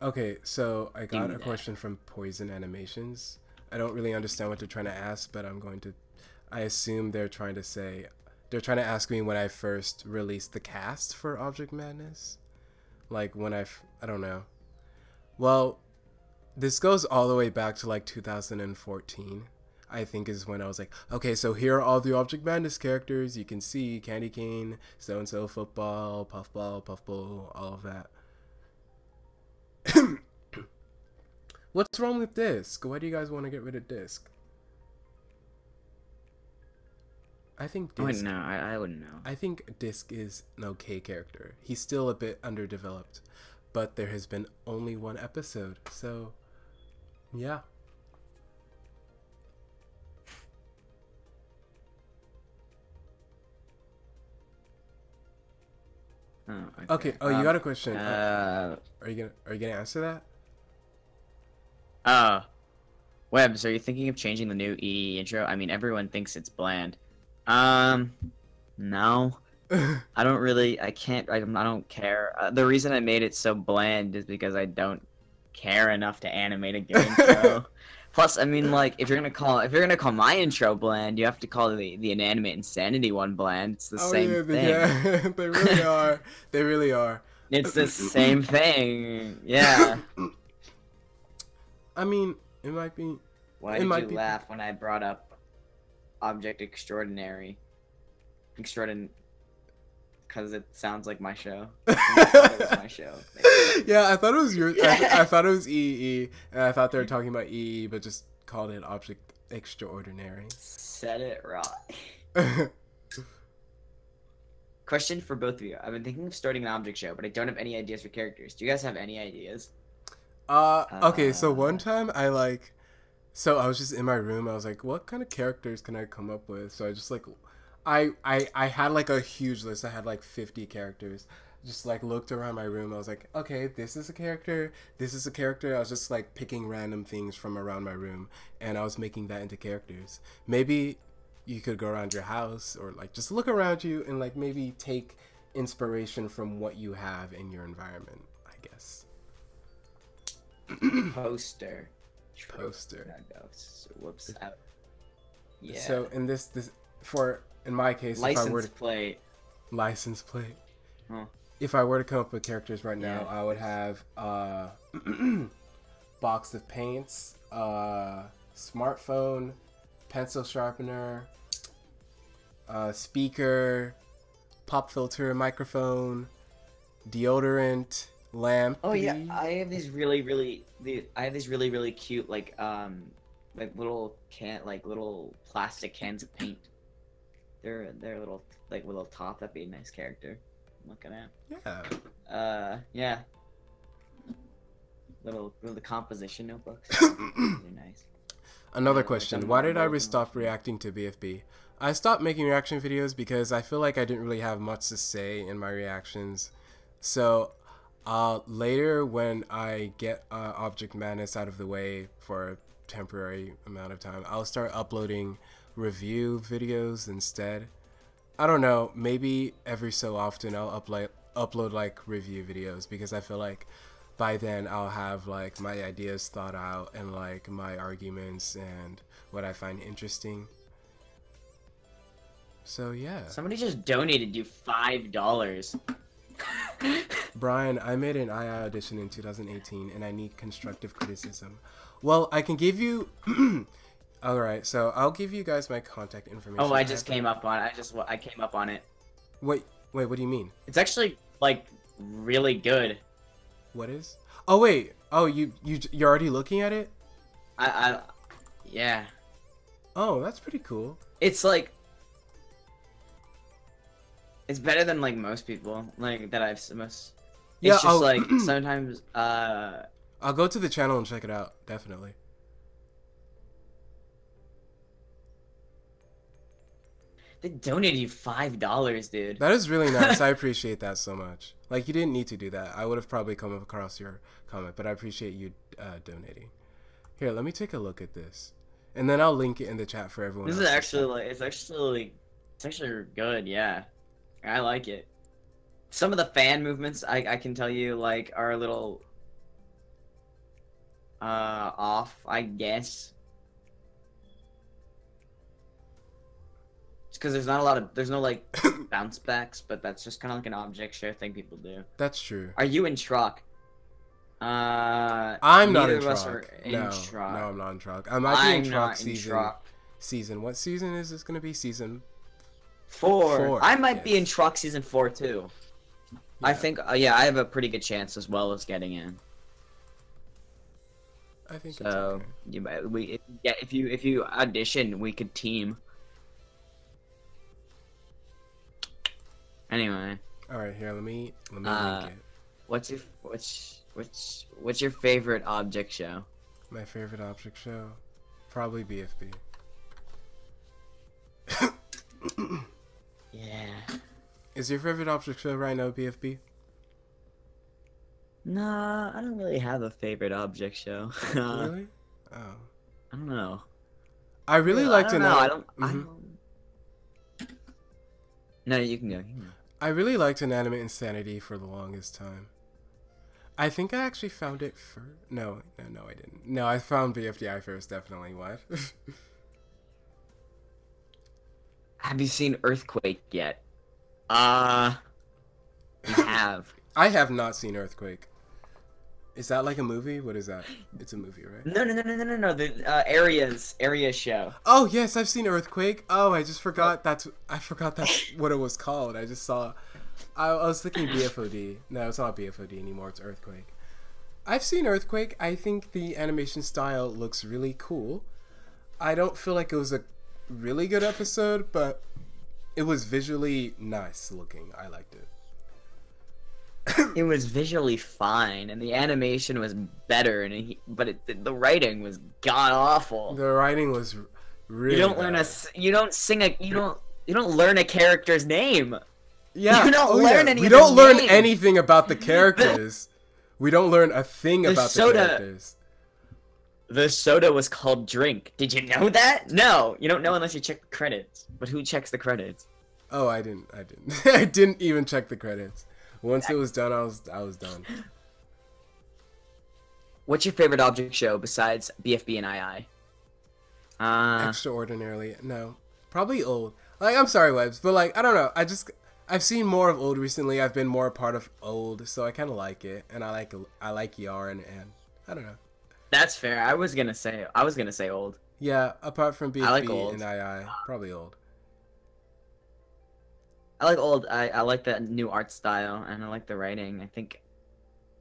Speaker 1: Okay, so I got a question from Poison Animations. I don't really understand what they're trying to ask, but I assume they're trying to ask me when I first released the cast for Object Madness. Like when I don't know. Well, this goes all the way back to like 2014. I think is when I was like, okay, so here are all the Object Madness characters. You can see Candy Cane, So-and-so Football, Puffball, Puffball, all of that. What's wrong with Disc? Why do you guys want to get rid of Disc? I think Disc...
Speaker 2: I wouldn't know. I wouldn't know.
Speaker 1: I think Disc is an okay character. He's still a bit underdeveloped. But there has been only one episode. So, yeah.
Speaker 2: Oh,
Speaker 1: Okay. Oh, you got a question.
Speaker 2: Are
Speaker 1: you gonna answer that?
Speaker 2: Webbs, are you thinking of changing the new EE intro? I mean, everyone thinks it's bland. No. I don't care. The reason I made it so bland is because I don't care enough to animate a good intro. Plus, I mean, like, if you're gonna call my intro bland, you have to call the Inanimate Insanity one bland. It's the same thing.
Speaker 1: Yeah, they really are. They really are.
Speaker 2: It's the same thing. Yeah.
Speaker 1: I mean, it might be.
Speaker 2: Why did you laugh when I brought up Object Extraordinary? Because it sounds like my show. It was my show.
Speaker 1: Yeah, I thought it was yours. I thought it was EE, and I thought they were talking about EE, but just called it Object Extraordinary.
Speaker 2: Said it right. Question for both of you. I've been thinking of starting an object show, but I don't have any ideas for characters. Do you guys have any ideas?
Speaker 1: Okay, so one time I was just in my room. I was like, what kind of characters can I come up with? So I just like, I had like a huge list. I had like 50 characters. Just like looked around my room. I was like, okay, this is a character. This is a character. I was just like picking random things from around my room, and I was making that into characters. Maybe you could go around your house or like just look around you and like maybe take inspiration from what you have in your environment, I guess.
Speaker 2: Poster.
Speaker 1: Poster.
Speaker 2: Whoops. Yeah.
Speaker 1: So in this in my case,
Speaker 2: License plate.
Speaker 1: License plate.
Speaker 2: Huh.
Speaker 1: If I were to come up with characters right now, I would have box of paints, smartphone, pencil sharpener, speaker, pop filter, microphone, deodorant, lamp.
Speaker 2: Oh yeah, I have these really cute like little plastic cans of paint. They're little little top. That'd be a nice character. I'm looking at.
Speaker 1: Yeah.
Speaker 2: Yeah. Little composition notebooks. Really nice.
Speaker 1: Another question. Why did I stop reacting to BFB? I stopped making reaction videos because I feel like I didn't really have much to say in my reactions. So later when I get Object Madness out of the way for a temporary amount of time, I'll start uploading review videos instead. I don't know, maybe every so often I'll upload like review videos, because I feel like by then I'll have like my ideas thought out and like my arguments and what I find interesting. So yeah.
Speaker 2: Somebody just donated you $5.
Speaker 1: Brian, I made an II audition in 2018 and I need constructive criticism. Well, I can give you Alright, so I'll give you guys my contact information.
Speaker 2: Oh, I just came up on it. I came up on it.
Speaker 1: Wait, what do you mean?
Speaker 2: It's actually like really good.
Speaker 1: What is? Oh wait. Oh, you're already looking at it?
Speaker 2: Yeah.
Speaker 1: Oh, that's pretty cool.
Speaker 2: It's like it's better than like most people like that I've most.
Speaker 1: Yeah,
Speaker 2: it's just like sometimes
Speaker 1: I'll go to the channel and check it out, definitely.
Speaker 2: They donated you $5, dude.
Speaker 1: That is really nice. I appreciate that so much. Like, you didn't need to do that. I would have probably come across your comment, but I appreciate you donating. Here, let me take a look at this, and then I'll link it in the chat for everyone.
Speaker 2: This is actually like it's actually good. Yeah, I like it. Some of the fan movements I can tell you like are a little off, I guess. Because there's no like bounce backs, but that's just kind of like an object share thing people do.
Speaker 1: That's true.
Speaker 2: Are you in truck?
Speaker 1: I'm not in truck. No, I'm not in truck. I might be in truck season. What season is this gonna be? Season
Speaker 2: 4. I might be in truck season 4 too. Yeah. I think yeah, I have a pretty good chance as well as getting in.
Speaker 1: I think
Speaker 2: so.
Speaker 1: It's okay.
Speaker 2: If you audition, we could team. Anyway.
Speaker 1: All right, here. Let me link it.
Speaker 2: What's your favorite object show?
Speaker 1: My favorite object show, probably BFB.
Speaker 2: Yeah.
Speaker 1: Is your favorite object show right now BFB?
Speaker 2: Nah, I don't really have a favorite object show.
Speaker 1: Really? Oh.
Speaker 2: I don't know.
Speaker 1: I really like to know.
Speaker 2: I don't. No, you can go.
Speaker 1: I really liked Inanimate Insanity for the longest time. I think I actually found it first. No, I didn't. No, I found BFDI first, definitely. What?
Speaker 2: Have you seen Earthquake yet? You have.
Speaker 1: I have not seen Earthquake. Is that like a movie? What is that? It's a movie, right?
Speaker 2: No. The Area show.
Speaker 1: Oh yes, I've seen Earthquake. Oh, I forgot that's what it was called. I just saw. I was thinking BFOD. No, it's not BFOD anymore. It's Earthquake. I've seen Earthquake. I think the animation style looks really cool. I don't feel like it was a really good episode, but it was visually nice looking. I liked it.
Speaker 2: It was visually fine, and the animation was better, but the writing was god awful.
Speaker 1: The writing was really.
Speaker 2: You don't learn a character's name.
Speaker 1: Yeah,
Speaker 2: you don't learn any.
Speaker 1: We don't learn anything about the characters. We don't learn a thing about the characters.
Speaker 2: The soda was called Drink. Did you know that? No, you don't know unless you check the credits. But who checks the credits?
Speaker 1: Oh, I didn't. I didn't even check the credits. Once it was done, I was done.
Speaker 2: What's your favorite object show besides BFB and II?
Speaker 1: Extraordinarily, no, probably old. Like, I'm sorry, Webs, but like, I don't know. I've seen more of old recently. I've been more a part of old, so I kind of like it, and I like yarn, and I don't know.
Speaker 2: That's fair. I was gonna say old.
Speaker 1: Yeah, apart from BFB
Speaker 2: like old.
Speaker 1: and II, probably old.
Speaker 2: I like old. I like the new art style, and I like the writing. I think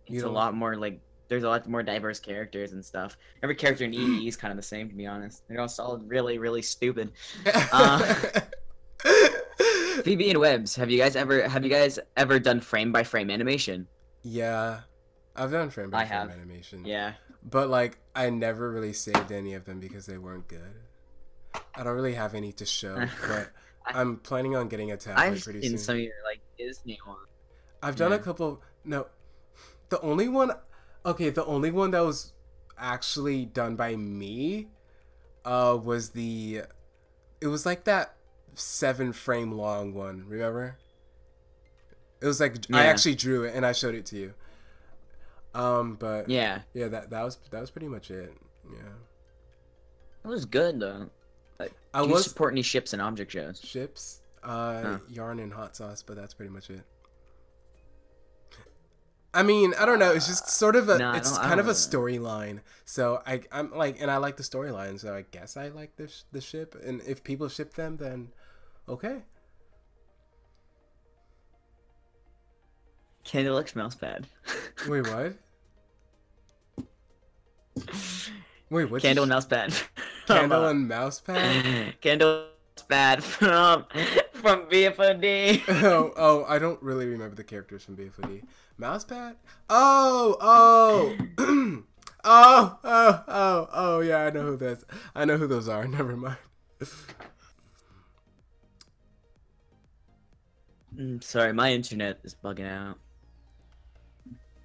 Speaker 2: it's a lot more like there's a lot more diverse characters and stuff. Every character in EE is kind of the same, to be honest. They're all really, really stupid. Phoebe and Webs, have you guys ever done frame by frame animation?
Speaker 1: Yeah, I've done frame by frame animation.
Speaker 2: Yeah.
Speaker 1: But like, I never really saved any of them because they weren't good. I don't really have any to show, but I'm planning on getting a tablet pretty soon.
Speaker 2: I've seen some of your like Disney ones.
Speaker 1: I've done a couple. No, the only one that was actually done by me, was it was like that 7-frame long one. Remember? It was like I actually drew it and I showed it to you. But yeah, that was pretty much it. Yeah,
Speaker 2: it was good though. Like, do you support any ships and object shows?
Speaker 1: Ships, yarn and hot sauce, but that's pretty much it. I mean, I don't know. It's just sort of it's kind of a storyline. So I'm like, and I like the storyline. So I guess I like the ship. And if people ship them, then okay.
Speaker 2: Candle X mousepad.
Speaker 1: Wait, what? Wait, what?
Speaker 2: Candle and mousepad.
Speaker 1: Candle and mousepad.
Speaker 2: Candle mousepad from BFOD.
Speaker 1: Oh, I don't really remember the characters from BFOD. Mousepad? Oh, yeah, I know who those are. Never mind.
Speaker 2: Sorry, my internet is bugging out.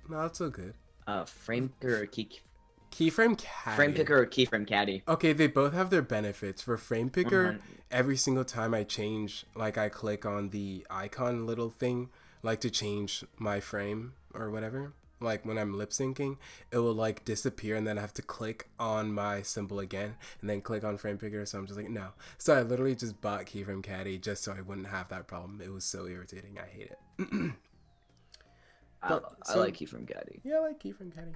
Speaker 1: No, it's so good.
Speaker 2: Frame picker or
Speaker 1: keyframe caddy.
Speaker 2: Frame picker or keyframe caddy.
Speaker 1: Okay, they both have their benefits. For frame picker, every single time I change, like I click on the icon little thing, like to change my frame or whatever, like when I'm lip syncing, it will like disappear and then I have to click on my symbol again and then click on frame picker. So I'm just like, no. So I literally just bought keyframe caddy just so I wouldn't have that problem. It was so irritating. I hate it.
Speaker 2: I like keyframe caddy.
Speaker 1: Yeah, I like keyframe caddy.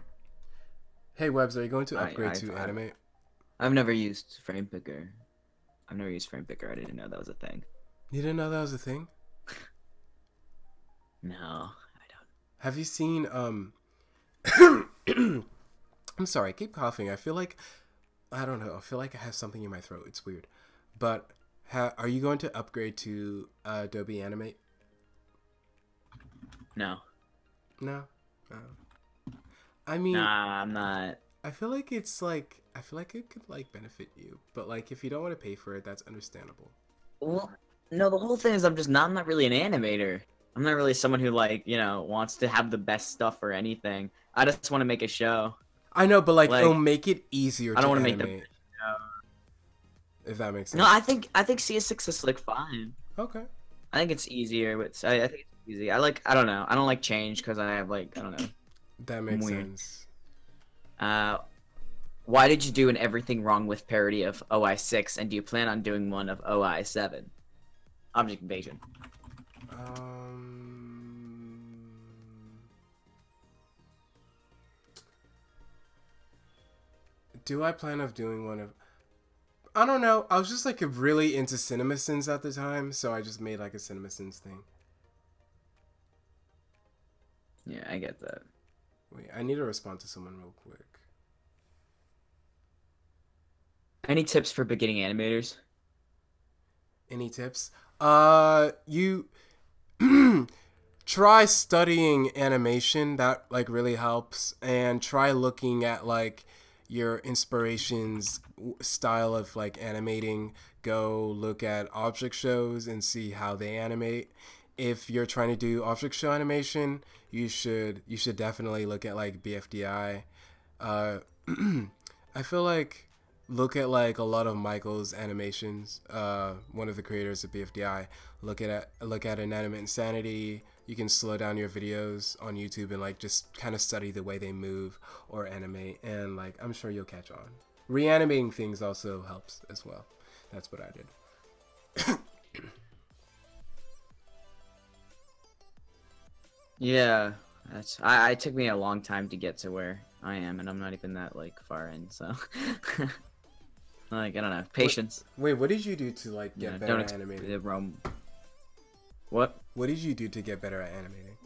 Speaker 1: Hey, Webs, are you going to upgrade to animate?
Speaker 2: I've never used frame picker. I didn't know that was a thing.
Speaker 1: You didn't know that was a thing?
Speaker 2: No, I don't.
Speaker 1: Have you seen I'm sorry, I keep coughing. I feel like I don't know. I feel like I have something in my throat. It's weird. But are you going to upgrade to Adobe Animate?
Speaker 2: No.
Speaker 1: No. I mean,
Speaker 2: nah, I'm not.
Speaker 1: I feel like it could like benefit you, but like if you don't want to pay for it, that's understandable.
Speaker 2: Well, no, the whole thing is I'm not really an animator. I'm not really someone who like, wants to have the best stuff or anything. I just want to make a show.
Speaker 1: I know, but like it'll make it easier.
Speaker 2: I don't
Speaker 1: want
Speaker 2: to make the show.
Speaker 1: If that makes sense.
Speaker 2: No, I think CS6 is like fine.
Speaker 1: Okay.
Speaker 2: I think it's easier. I think it's easy. I don't know. I don't like change because I have like, I don't know.
Speaker 1: That makes sense.
Speaker 2: Why did you do an Everything Wrong with parody of OI6, and do you plan on doing one of OI7? Object Invasion.
Speaker 1: Do I plan on doing one of... I don't know. I was just like really into CinemaSins at the time, so I just made like a CinemaSins thing.
Speaker 2: Yeah, I get that.
Speaker 1: Wait, I need to respond to someone real quick.
Speaker 2: Any tips for beginning animators?
Speaker 1: Any tips? You try studying animation. That like really helps, and try looking at like your inspirations style of like animating. Go look at object shows and see how they animate. If you're trying to do object show animation, you should definitely look at like BFDI. I feel like look at like a lot of Michael's animations. One of the creators of BFDI. Look at Inanimate Insanity. You can slow down your videos on YouTube and like just kind of study the way they move or animate, and like I'm sure you'll catch on. Reanimating things also helps as well. That's what I did.
Speaker 2: Yeah, I took me a long time to get to where I am, and I'm not even that like far in, so like I don't know, patience.
Speaker 1: Wait, what did you do to like get better at animating?
Speaker 2: What?
Speaker 1: What did you do to get better at animating?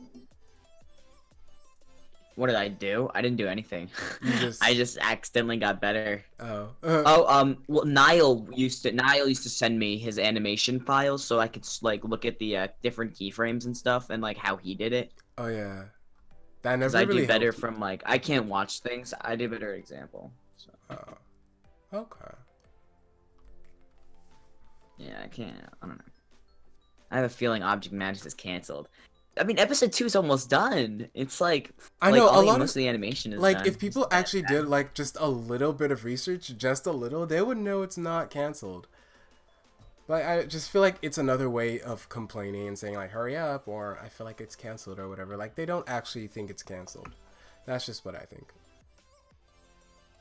Speaker 2: What did I do? I didn't do anything. I just accidentally got better.
Speaker 1: Oh.
Speaker 2: Well, Niall used to send me his animation files so I could like look at the different keyframes and stuff and like how he did it.
Speaker 1: Oh yeah. That never
Speaker 2: I
Speaker 1: really
Speaker 2: do better
Speaker 1: helped.
Speaker 2: from like I can't watch things. I do better example. So.
Speaker 1: Oh. Okay.
Speaker 2: Yeah, I can't. I don't know. I have a feeling Object Madness is canceled. I mean, episode 2 is almost done. It's like
Speaker 1: I know a lot
Speaker 2: most of the animation is
Speaker 1: like
Speaker 2: done.
Speaker 1: if people actually did like just a little bit of research, just a little, they would know it's not canceled. But I just feel like it's another way of complaining and saying like hurry up, or I feel like it's canceled or whatever. Like they don't actually think it's canceled. That's just what I think.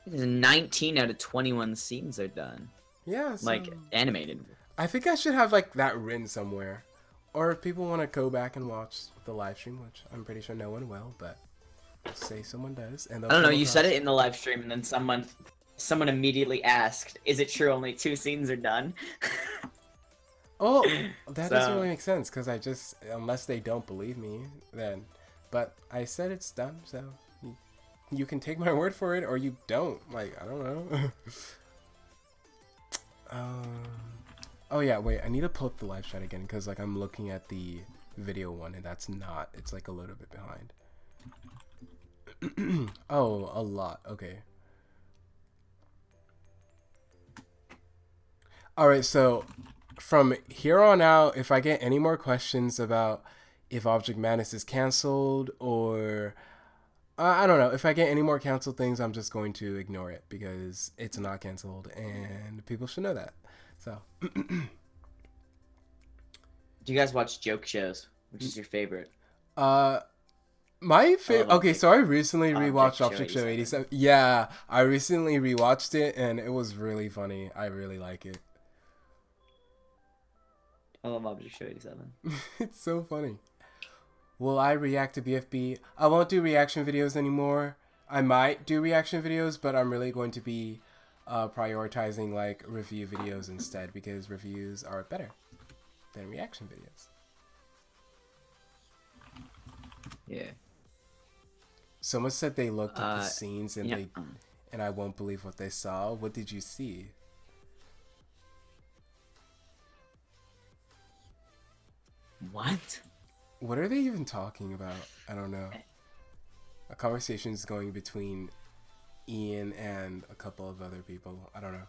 Speaker 2: 19 out of 21 scenes are done.
Speaker 1: Yeah, so
Speaker 2: Like animated.
Speaker 1: I think I should have like that written somewhere. Or if people want to go back and watch the live stream, which I'm pretty sure no one will, but say someone does. And
Speaker 2: I don't know, you said it in the live stream and then someone immediately asked, is it true only 2 scenes are done?
Speaker 1: Oh, that doesn't really make sense, because unless they don't believe me, then, but I said it's done, so you can take my word for it, or you don't, like, I don't know. Oh yeah, wait, I need to pull up the live chat again, because like I'm looking at the video one, and it's like a little bit behind. Oh, a lot, okay. Alright, so from here on out, if I get any more questions about if Object Madness is canceled, or I don't know, if I get any more canceled things, I'm just going to ignore it because it's not canceled and people should know that. So
Speaker 2: Do you guys watch joke shows? Which is your favorite?
Speaker 1: My favorite. Okay, so I recently rewatched Object Show 87. Yeah, I recently rewatched it and it was really funny. I really like it.
Speaker 2: I love Object Show 87.
Speaker 1: It's so funny. Will I react to BFB? I won't do reaction videos anymore. I might do reaction videos, but I'm really going to be prioritizing like review videos instead, because reviews are better than reaction videos.
Speaker 2: Yeah.
Speaker 1: Someone said they looked at the scenes and and I won't believe what they saw. What did you see?
Speaker 2: What?
Speaker 1: What are they even talking about? I don't know. A conversation is going between Ian and a couple of other people. I don't know.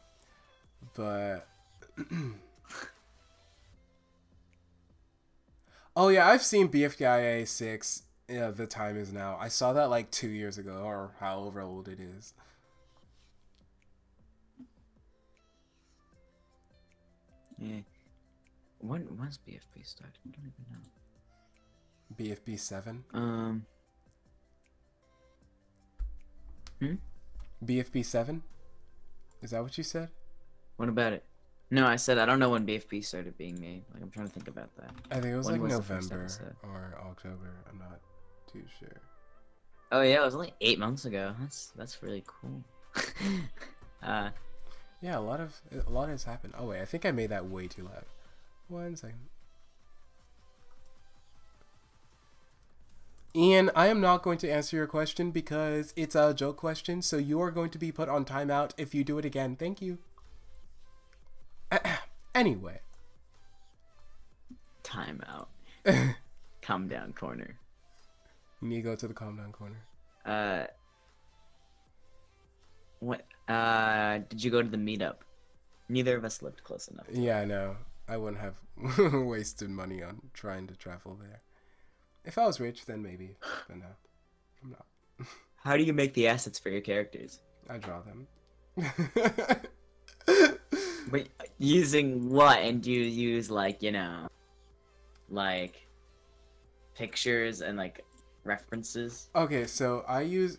Speaker 1: But oh yeah, I've seen BFDIA 6. Yeah, The Time Is Now. I saw that like 2 years ago, or however old it is.
Speaker 2: Yeah. When's BFB started? I don't even know.
Speaker 1: BFB 7? BFB 7? Is that what you said?
Speaker 2: What about it? No, I said I don't know when BFB started being made. Like, I'm trying to think about that.
Speaker 1: I think it was like
Speaker 2: was
Speaker 1: November or October. I'm not too sure.
Speaker 2: Oh yeah, it was only 8 months ago. That's really cool.
Speaker 1: Yeah, a lot has happened. Oh wait, I think I made that way too loud. 1 second. Ian, I am not going to answer your question because it's a joke question, so you are going to be put on timeout if you do it again. Thank you. Anyway.
Speaker 2: Timeout. Calm down corner.
Speaker 1: You need to go to the calm down corner.
Speaker 2: What? Did you go to the meetup? Neither of us lived close enough.
Speaker 1: Yeah, I know. I wouldn't have wasted money on trying to travel there. If I was rich, then maybe. But no, I'm not.
Speaker 2: How do you make the assets for your characters?
Speaker 1: I draw them.
Speaker 2: But using what? And do you use like, you know, like pictures and like references?
Speaker 1: Okay, so I use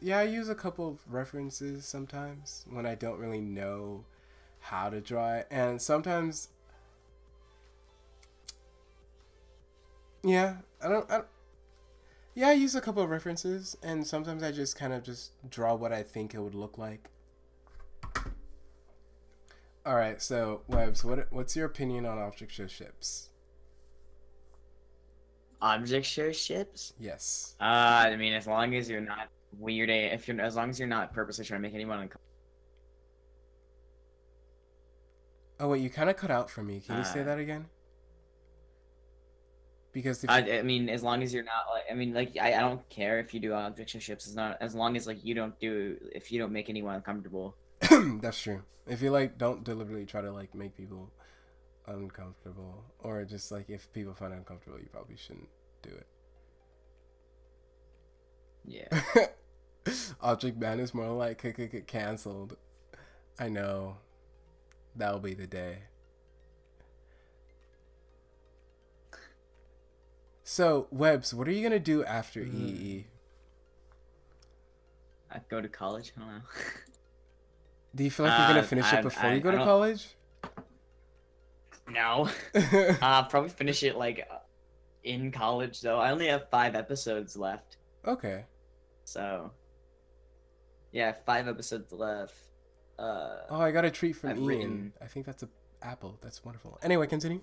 Speaker 1: a couple of references sometimes when I don't really know how to draw it, and sometimes yeah, I use a couple of references, and sometimes I just kind of just draw what I think it would look like. All right, so Webbs, what's your opinion on object show ships?
Speaker 2: Object share ships?
Speaker 1: Yes.
Speaker 2: I mean, as long as you're not weird, as long as you're not purposely trying to make anyone uncomfortable.
Speaker 1: Oh wait, you kind of cut out for me. Can you say that again? Because
Speaker 2: I mean, as long as you're not like, I mean, like, I don't care if you do object share ships. It's not as long as like if you don't make anyone uncomfortable.
Speaker 1: That's true. If you like, don't deliberately try to like make people uncomfortable, or just like if people find it uncomfortable, you probably shouldn't do it.
Speaker 2: Yeah.
Speaker 1: Object ban is more like canceled. I know. That'll be the day. So, Webbs, what are you gonna do after EE?
Speaker 2: I'd go to college. I don't know.
Speaker 1: Do you feel like you're gonna finish it before you go to college?
Speaker 2: No. Probably finish it like in college though. I only have 5 episodes left.
Speaker 1: Okay.
Speaker 2: So. Yeah, 5 episodes left.
Speaker 1: Oh, I got a treat from Ian.
Speaker 2: Written...
Speaker 1: I think that's a apple. That's wonderful. Anyway, continue.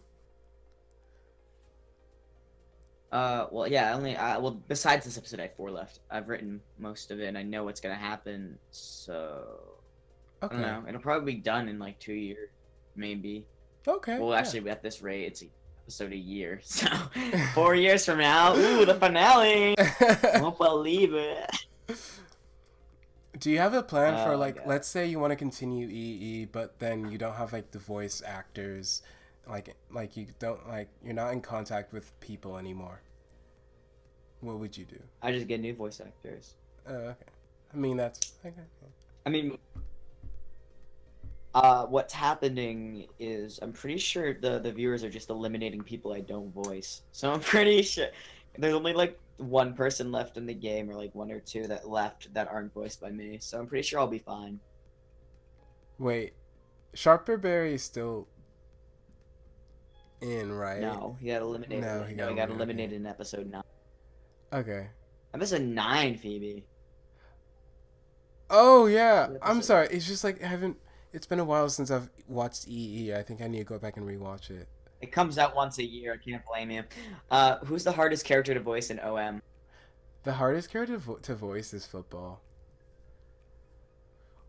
Speaker 2: Well, yeah, well, besides this episode, I have 4 left. I've written most of it, and I know what's gonna happen, so...
Speaker 1: Okay.
Speaker 2: I don't know. It'll probably be done in, like, 2 years, maybe.
Speaker 1: Okay.
Speaker 2: Well, actually, at this rate, it's an episode a year, so... 4 years from now, ooh, the finale! I won't believe it.
Speaker 1: Do you have a plan for, like, let's say you want to continue EE, but then you don't have, like, the voice actors... Like you don't you're not in contact with people anymore. What would you do?
Speaker 2: I just get new voice actors.
Speaker 1: Oh, okay. I mean that's okay.
Speaker 2: I mean, what's happening is I'm pretty sure the viewers are just eliminating people I don't voice. So I'm pretty sure there's only like 1 person left in the game, or like 1 or 2 that left that aren't voiced by me. So I'm pretty sure I'll be fine.
Speaker 1: Wait, Sharperberry is still in, right?
Speaker 2: No, he got eliminated.
Speaker 1: No, he got
Speaker 2: eliminated in episode 9.
Speaker 1: Okay.
Speaker 2: Episode 9, Phoebe.
Speaker 1: Oh yeah, I'm sorry. It's just like it's been a while since I've watched EE. I think I need to go back and rewatch it.
Speaker 2: It comes out once a year. I can't blame you. Who's the hardest character to voice in OM?
Speaker 1: The hardest character to voice is football.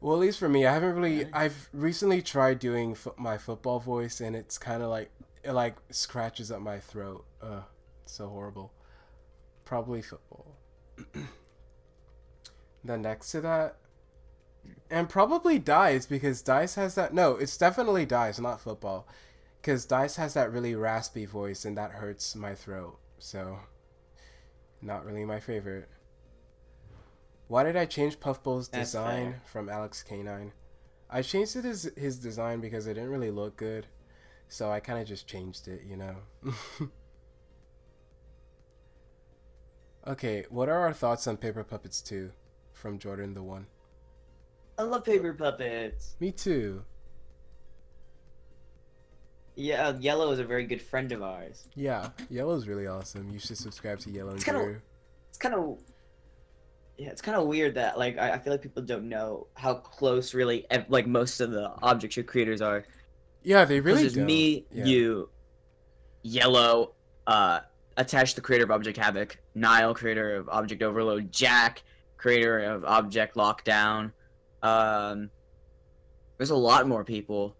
Speaker 1: Well, at least for me, I haven't really. I've recently tried doing my football voice, and it's kind of like it like scratches up my throat. It's so horrible. Probably football. Then next to that, and probably Dice, because Dice has that. No, it's definitely Dice, not football, because Dice has that really raspy voice, and that hurts my throat. So, not really my favorite. Why did I change Puffball's design from Alex K9? I changed it his design because it didn't really look good. So I kind of just changed it, you know. Okay, what are our thoughts on Paper Puppets 2 from Jordan the One?
Speaker 2: I love Paper Puppets.
Speaker 1: Me too.
Speaker 2: Yeah, Yellow is a very good friend of ours.
Speaker 1: Yeah, Yellow's really awesome. You should subscribe to Yellow and Drew.
Speaker 2: It's kind of weird that like I feel like people don't know how close really like most of the object show creators are.
Speaker 1: Yeah, they really
Speaker 2: don't. There's me, you, Yellow, Attach, the creator of Object Havoc, Nile, creator of Object Overload, Jack, creator of Object Lockdown. There's a lot more people.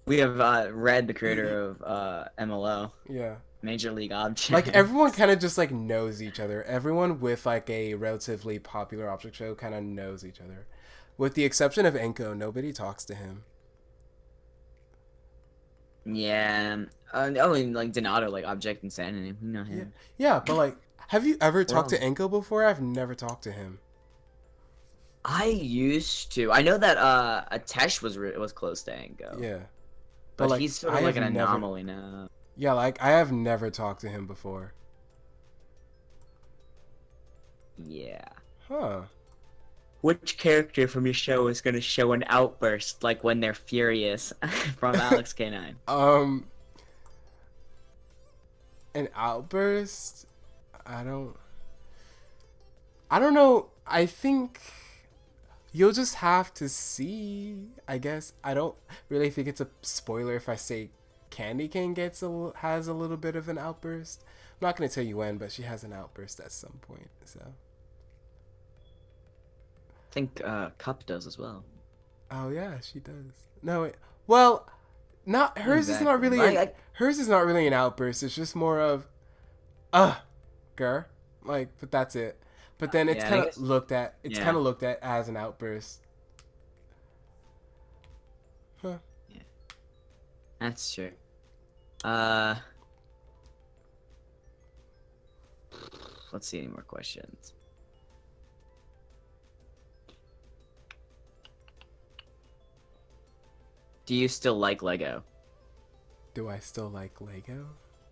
Speaker 2: We have Red, the creator of MLO.
Speaker 1: Yeah.
Speaker 2: Major League Object.
Speaker 1: Like everyone kind of just like knows each other. Everyone with like a relatively popular object show kind of knows each other, with the exception of Enko. Nobody talks to him.
Speaker 2: Yeah. And like Donato, like Object Insanity. You know him.
Speaker 1: Yeah, but like, have you ever talked to Enko before? I've never talked to him.
Speaker 2: I used to. I know that Atesh was close to Enko.
Speaker 1: Yeah.
Speaker 2: But
Speaker 1: like
Speaker 2: he's sort of
Speaker 1: I
Speaker 2: like
Speaker 1: have
Speaker 2: an
Speaker 1: never,
Speaker 2: anomaly now.
Speaker 1: yeah, like I have never talked to him before.
Speaker 2: Yeah.
Speaker 1: Huh.
Speaker 2: Which character from your show is gonna show an outburst like when they're furious from Alex K9?
Speaker 1: An outburst? I don't know. I think you'll just have to see, I guess. I don't really think it's a spoiler if I say Candy Cane has a little bit of an outburst. I'm not going to tell you when, but she has an outburst at some point, so.
Speaker 2: I think Cup does as well.
Speaker 1: Oh yeah, she does. No, well, not hers
Speaker 2: Exactly.
Speaker 1: is not really hers is not really an outburst. It's just more of girl. Like, but that's it. But then it's kind of looked at as an outburst. Huh.
Speaker 2: Yeah. That's true. Let's see any more questions. Do you still like Lego?
Speaker 1: Do I still like Lego?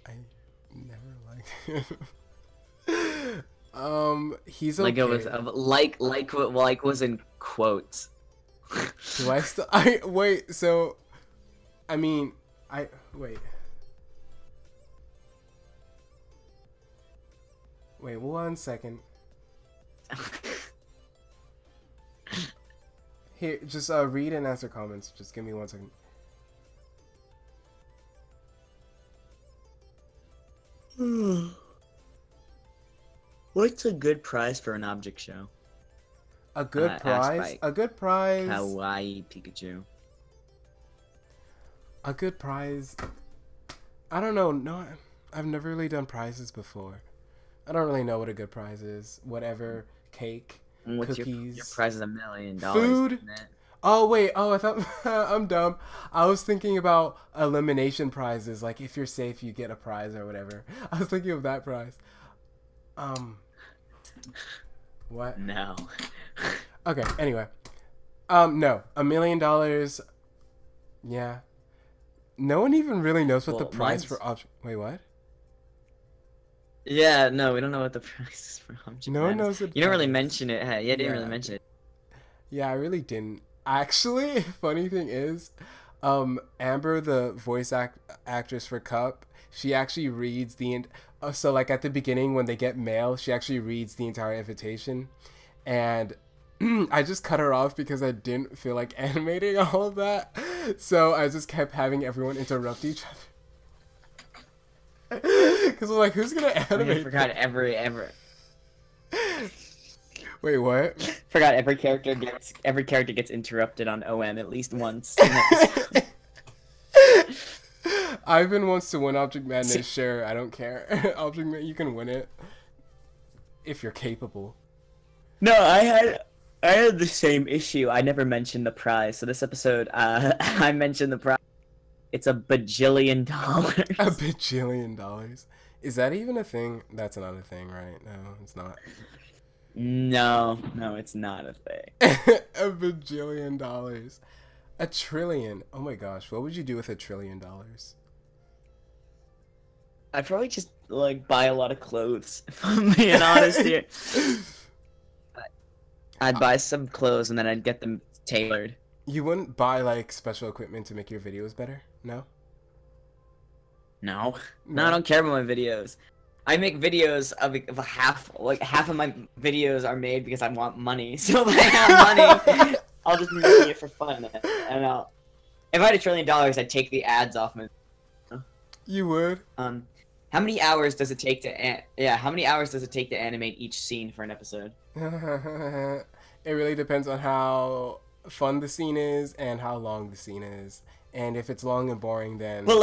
Speaker 1: I never liked him. He's okay.
Speaker 2: Lego was like was in quotes.
Speaker 1: Do I still wait, so I mean wait, one second. Here, just read and answer comments. Just give me 1 second.
Speaker 2: What's a good prize for an object show?
Speaker 1: A good prize? A good prize.
Speaker 2: Kawaii Pikachu.
Speaker 1: A good prize. I don't know. No, I've never really done prizes before. I don't really know what a good prize is. Whatever, cake, cookies.
Speaker 2: Your prize is $1 million.
Speaker 1: Food. Oh wait. Oh, I thought I'm dumb. I was thinking about elimination prizes. Like if you're safe, you get a prize or whatever. I was thinking of that prize. What?
Speaker 2: No.
Speaker 1: Okay. Anyway. No. $1 million. Yeah. No one even really knows what the prize for object. Wait, what?
Speaker 2: Yeah, no, we don't know what the price is for object.
Speaker 1: No one knows what.
Speaker 2: You didn't really mention it. Hey, you didn't really mention it.
Speaker 1: Yeah, I really didn't. Actually, funny thing is, Amber, the voice actress for Cup, she actually reads so like at the beginning when they get mail, she actually reads the entire invitation, and I just cut her off because I didn't feel like animating all of that, so I just kept having everyone interrupt each other. Because I'm like, who's gonna animate?
Speaker 2: I forgot every.
Speaker 1: Wait, what?
Speaker 2: Forgot every character gets interrupted on OM at least once.
Speaker 1: Ivan wants to win Object Madness. Sure, I don't care. Object Madness, you can win it if you're capable.
Speaker 2: No, I had the same issue. I never mentioned the prize. So this episode, I mentioned the prize. It's $1 bajillion.
Speaker 1: $1 bajillion. Is that even a thing? That's not a thing, right? No, it's not.
Speaker 2: No, it's not a thing.
Speaker 1: $1 bajillion. $1 trillion. Oh my gosh, what would you do with $1 trillion?
Speaker 2: I'd probably just like buy a lot of clothes. If I'm being honest here, I'd buy some clothes and then I'd get them tailored.
Speaker 1: You wouldn't buy like special equipment to make your videos better? No.
Speaker 2: No, I don't care about my videos. I make videos of half of my videos are made because I want money. So if I have money, I'll just be making it for fun. And if I had $1 trillion, I'd take the ads off my.
Speaker 1: You would.
Speaker 2: How many hours does it take to How many hours does it take to animate each scene for an episode?
Speaker 1: It really depends on how fun the scene is and how long the scene is. And if it's long and boring, then.
Speaker 2: Well,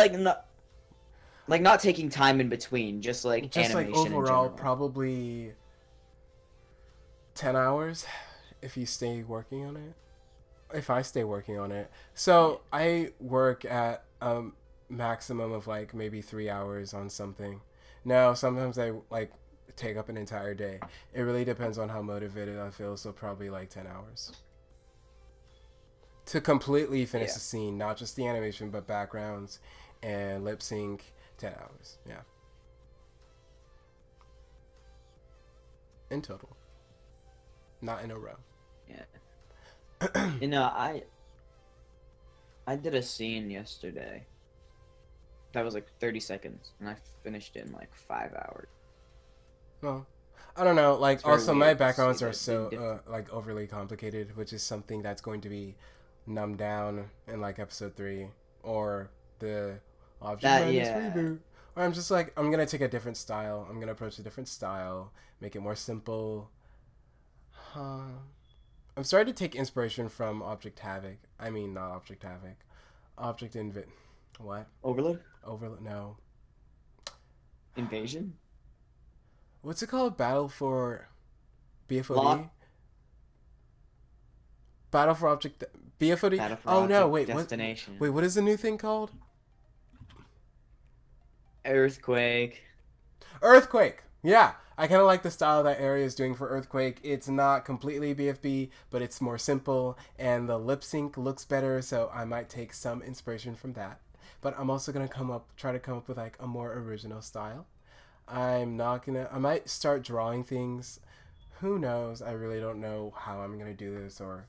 Speaker 2: not taking time in between, just animation
Speaker 1: like overall,
Speaker 2: in
Speaker 1: probably 10 hours if you stay working on it. If I stay working on it. So I work at maximum of like maybe 3 hours on something. Now sometimes I like take up an entire day. It really depends on how motivated I feel, so probably like 10 hours. to completely finish
Speaker 2: Yeah.
Speaker 1: the scene, not just the animation, but backgrounds and lip sync. 10 hours. Yeah. In total. Not in a row.
Speaker 2: Yeah. You know, I did a scene yesterday that was like 30 seconds, and I finished it in like 5 hours.
Speaker 1: Well, I don't know. Like,
Speaker 2: It's very
Speaker 1: also my
Speaker 2: weird to
Speaker 1: backgrounds
Speaker 2: see
Speaker 1: are
Speaker 2: the
Speaker 1: so like overly complicated, which is something that's going to be numbed down in like episode 3 or the Object Madness reboot. Or I'm just like, I'm gonna take a different style. I'm gonna approach a different style, make it more simple. I'm starting to take inspiration from Object Havoc. I mean, not Object Havoc. Object What?
Speaker 2: Overload?
Speaker 1: Overload? No.
Speaker 2: Invasion?
Speaker 1: What's it called? Battle for BFOD?
Speaker 2: Lock?
Speaker 1: Battle for Object BFOD?
Speaker 2: Battle for
Speaker 1: Oh
Speaker 2: Object
Speaker 1: no, wait,
Speaker 2: Destination.
Speaker 1: what is the new thing called?
Speaker 2: Earthquake.
Speaker 1: Earthquake. Yeah, I kind of like the style that Area is doing for Earthquake. It's not completely BFB, but it's more simple, and the lip sync looks better, so I might take some inspiration from that. But I'm also gonna try to come up with like a more original style. I might start drawing things. Who knows? I really don't know how I'm gonna do this or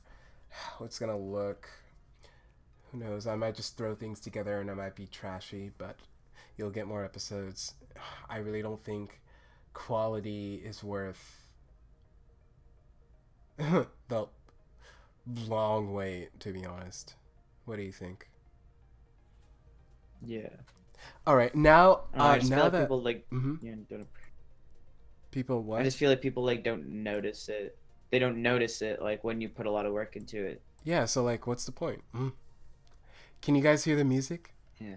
Speaker 1: how it's gonna look. Who knows? I might just throw things together and I might be trashy, but you'll get more episodes. I really don't think quality is worth the long wait, to be honest. What do you think?
Speaker 2: Yeah.
Speaker 1: All right, now
Speaker 2: I just
Speaker 1: now
Speaker 2: feel like
Speaker 1: that
Speaker 2: people like don't.
Speaker 1: people what?
Speaker 2: I just feel like people like don't notice it. They don't notice it like when you put a lot of work into it.
Speaker 1: Yeah, so like, what's the point? Can you guys hear the music?
Speaker 2: Yeah.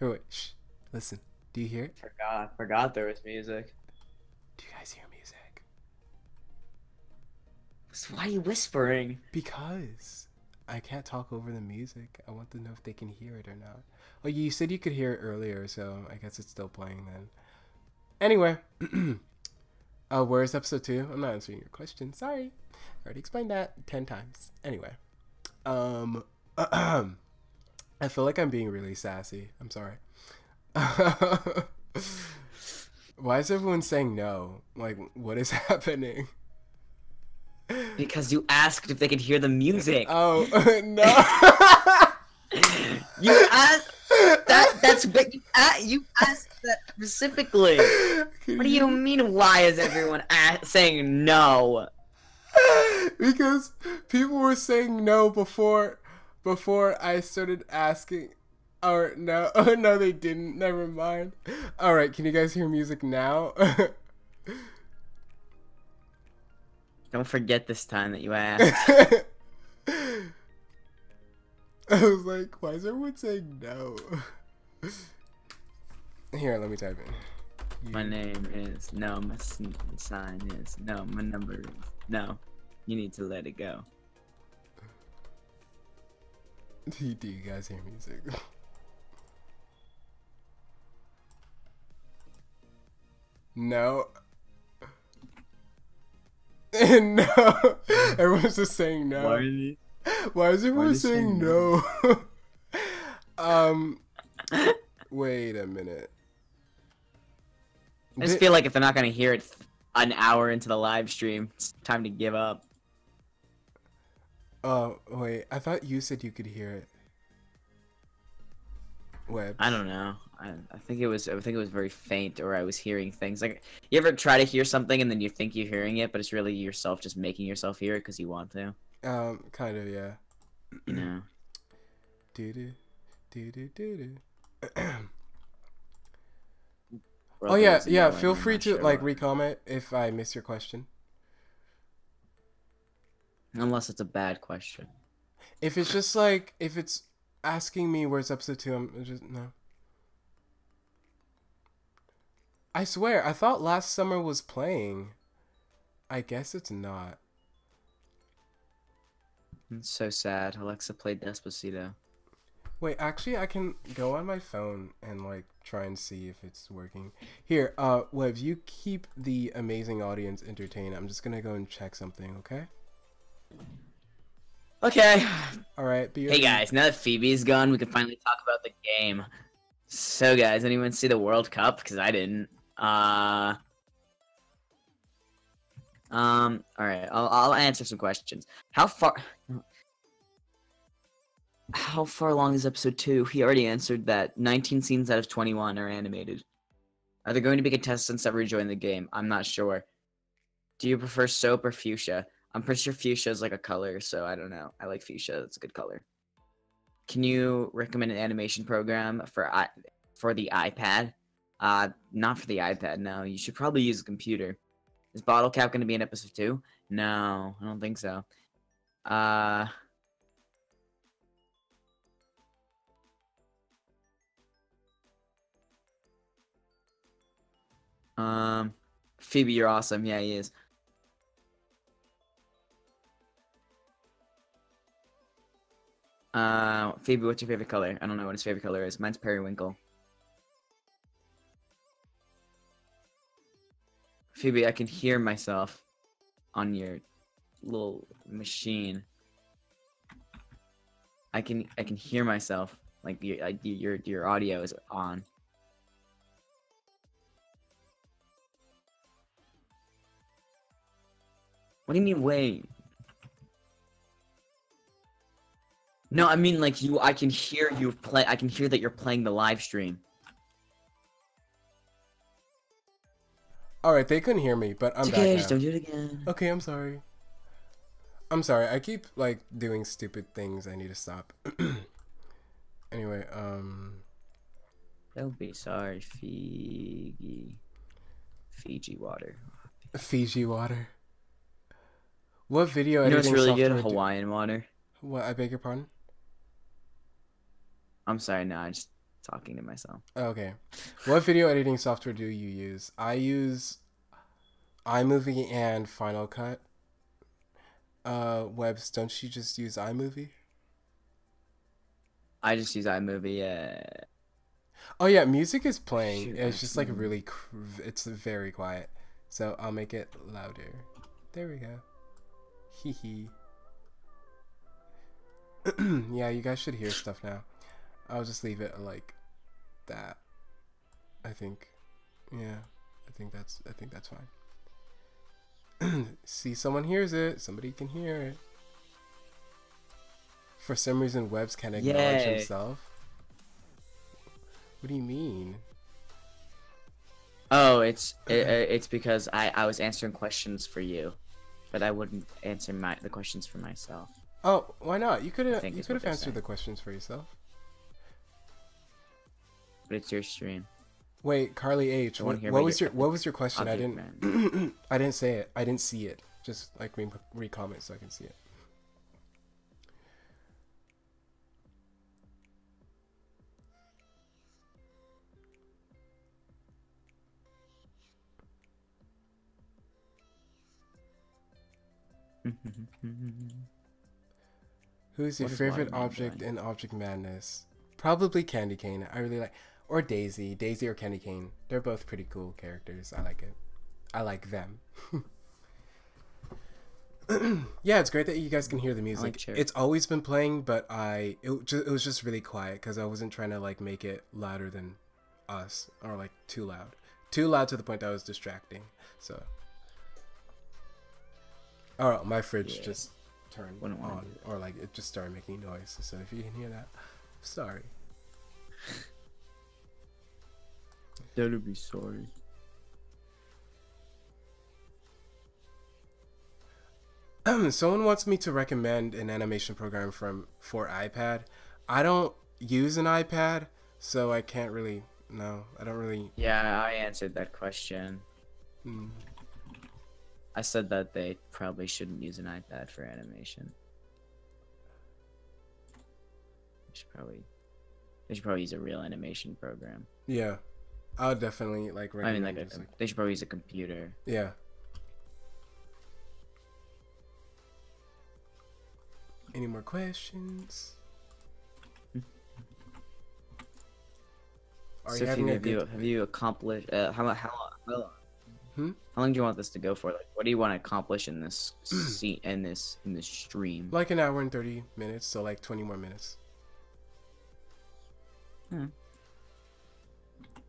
Speaker 1: Oh wait, shh. Listen. Do you hear it?
Speaker 2: Forgot there was music.
Speaker 1: Do you guys hear music?
Speaker 2: So why are you whispering?
Speaker 1: Because I can't talk over the music. I want to know if they can hear it or not. Well, you said you could hear it earlier, so I guess it's still playing then. Anyway, where's episode 2? I'm not answering your question. Sorry. I already explained that 10 times. Anyway, I feel like I'm being really sassy. I'm sorry. Why is everyone saying no? Like, what is happening?
Speaker 2: Because you asked if they could hear the music.
Speaker 1: Oh, no.
Speaker 2: You asked that's what you asked that specifically. What do you mean, why is everyone saying no?
Speaker 1: Because people were saying no before I started asking. Or no, oh no, they didn't. Never mind. All right, can you guys hear music now?
Speaker 2: Don't forget this time that you asked.
Speaker 1: I was like, why is everyone saying no? Here, let me type in.
Speaker 2: My name is no. My sign is no. My number is no. You need to let it go.
Speaker 1: Do you guys hear music? No. No. Everyone's just saying no. Why is everyone saying no? Wait a minute.
Speaker 2: I just feel like if they're not gonna hear it an hour into the live stream, it's time to give up.
Speaker 1: Oh, wait. I thought you said you could hear it. Web.
Speaker 2: I don't know. I think it was very faint, or I was hearing things. Like, you ever try to hear something and then you think you're hearing it, but it's really yourself just making yourself hear it because you want to.
Speaker 1: Kind of, yeah.
Speaker 2: You know.
Speaker 1: Oh yeah. Feel free to like recomment if I miss your question.
Speaker 2: Unless it's a bad question.
Speaker 1: If it's just like if it's asking me where's episode 2, I'm just no. I swear, I thought Last Summer was playing. I guess it's not.
Speaker 2: It's so sad. Alexa played Despacito.
Speaker 1: Wait, actually, I can go on my phone and like try and see if it's working. Here, Webs, you keep the amazing audience entertained. I'm just gonna go and check something, okay?
Speaker 2: Okay.
Speaker 1: All right, be
Speaker 2: Hey guys, now that Phoebe's gone, we can finally talk about the game. So guys, anyone see the World Cup? Because I didn't. All right, I'll answer some questions. How far long is episode 2? He already answered that. 19 scenes out of 21 are animated. Are there going to be contestants that rejoin the game? I'm not sure. Do you prefer soap or fuchsia? I'm pretty sure fuchsia is like a color, so I don't know. I like fuchsia. It's a good color. Can you recommend an animation program for the iPad? Not for the iPad, no. You should probably use a computer. Is Bottle Cap going to be in episode 2? No, I don't think so. Phoebe, you're awesome. Yeah, he is. Phoebe, what's your favorite color? I don't know what his favorite color is. Mine's periwinkle. Phoebe, I can hear myself on your little machine. I can hear myself. Like your audio is on. What do you mean wait? No, I mean like you. I can hear you play. I can hear that you're playing the live stream.
Speaker 1: All right, they couldn't hear me, but I'm
Speaker 2: okay,
Speaker 1: back
Speaker 2: just
Speaker 1: now.
Speaker 2: don't do it again.
Speaker 1: Okay, I'm sorry. I'm sorry. I keep like doing stupid things. I need to stop. Anyway,
Speaker 2: Don't be sorry, Fiji water.
Speaker 1: Fiji water. What video
Speaker 2: You know what's
Speaker 1: editing
Speaker 2: really good?
Speaker 1: software
Speaker 2: Hawaiian water.
Speaker 1: What? I beg your pardon?
Speaker 2: I'm sorry, no, I'm just talking to myself.
Speaker 1: Okay. What video editing software do you use? I use iMovie and Final Cut. Webs, don't you just use iMovie?
Speaker 2: I just use iMovie.
Speaker 1: Oh yeah, music is playing.
Speaker 2: Shoot,
Speaker 1: It's just like really, it's very quiet. So I'll make it louder. There we go. Hee hee. Yeah, you guys should hear stuff now. I'll just leave it like that. I think. Yeah, I think that's fine. See, someone hears it. Somebody can hear it. For some reason, Webbs can't acknowledge himself. What do you mean?
Speaker 2: Oh, it's because I was answering questions for you, but I wouldn't answer the questions for myself.
Speaker 1: Oh, why not? You could have answered
Speaker 2: saying.
Speaker 1: the questions for yourself.
Speaker 2: But it's your stream.
Speaker 1: Wait, Carly H. What was your question? I didn't I didn't say it. I didn't see it. Just like re-comment so I can see it. Who's your favorite object in Object Madness? Probably Candy Cane. I really like, or Daisy or Candy Cane. They're both pretty cool characters. I like it. I like them. Yeah, it's great that you guys can hear the music. It's always been playing, but it was just really quiet because I wasn't trying to like make it louder than us or like too loud to the point that was distracting. So, oh, my fridge just turned on, or like it just started making noise. So if you can hear that, sorry.
Speaker 2: Don't be sorry.
Speaker 1: Someone wants me to recommend an animation program for iPad. I don't use an iPad, so I can't really. No, I don't really.
Speaker 2: Yeah, I answered that question. I said that they probably shouldn't use an iPad for animation. They should probably use a real animation program.
Speaker 1: Yeah, I would definitely like.
Speaker 2: I mean, they should probably use a computer.
Speaker 1: Yeah. Any more questions?
Speaker 2: So have you accomplished? How How long do you want this to go for? Like, what do you want to accomplish in this in this stream?
Speaker 1: Like an hour and 30 minutes, so like 20 more minutes.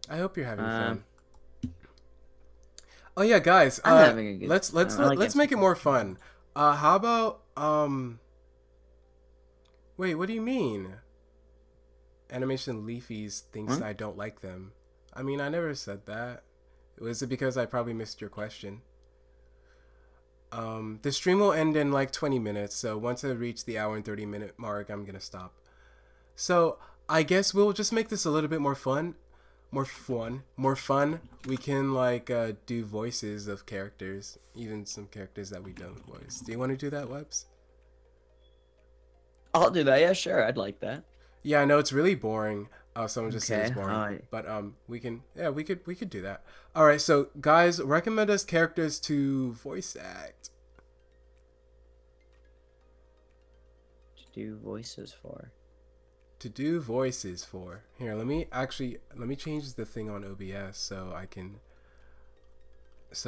Speaker 1: I hope you're having fun. Oh yeah, guys.
Speaker 2: I'm having a good.
Speaker 1: Let's make it more fun. How about Wait, what do you mean? Animation Leafy's thinks I don't like them. I mean, I never said that. Was it because I probably missed your question? The stream will end in like 20 minutes, so once I reach the hour and 30-minute mark, I'm gonna stop. So I guess we'll just make this a little bit more fun. More fun. We can like do voices of characters, even some characters that we don't voice. Do you want to do that, Webs?
Speaker 2: I'll do that. Yeah, sure. I'd like that.
Speaker 1: Yeah, I know it's really boring. Someone just said it's boring, but we could do that. All right, so guys, recommend us characters to voice act.
Speaker 2: To do voices for.
Speaker 1: To do voices for. Here, let me change the thing on OBS so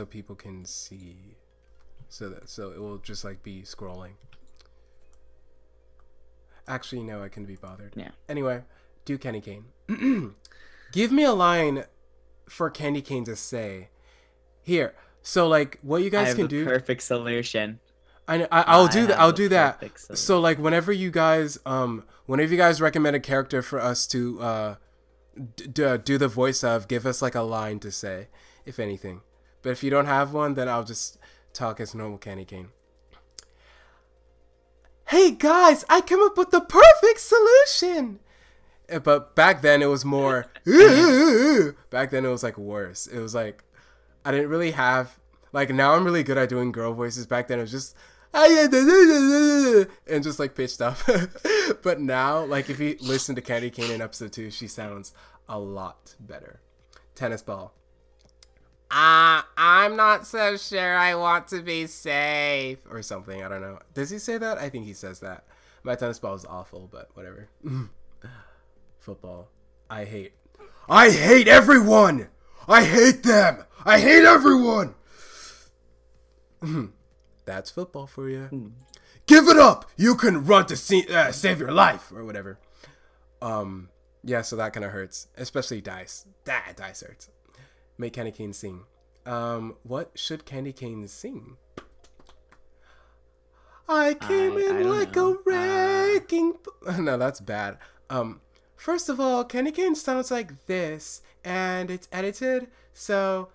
Speaker 1: people can see, so it will just like be scrolling. Actually, no, I couldn't be bothered.
Speaker 2: Yeah.
Speaker 1: Anyway, do Candy Cane. Give me a line for Candy Cane to say. Here. So like what you guys can do.
Speaker 2: Perfect solution.
Speaker 1: I'll do that. I'll do that. So like whenever you guys recommend a character for us to do the voice of, give us like a line to say, if anything. But if you don't have one, then I'll just talk as normal Candy Cane. Hey guys, I came up with the perfect solution. But back then it was more. Back then it was like worse. It was like I didn't really have like, now I'm really good at doing girl voices. Back then it was just and just like pitched up. But now, like if you listen to Candy Cane in episode 2, she sounds a lot better. Tennis ball. I'm not so sure I want to be safe or something. I don't know. Does he say that? I think he says that. My tennis ball is awful, but whatever. Football. I hate everyone. I hate them. I hate everyone. That's football for you. Give it up. You can run to save your life or whatever. Yeah, so that kind of hurts, especially dice. Dice hurts. Make Candy Cane sing. What should Candy Cane sing? I came in like a wrecking. No, that's bad. First of all, Candy Cane sounds like this, and it's edited, so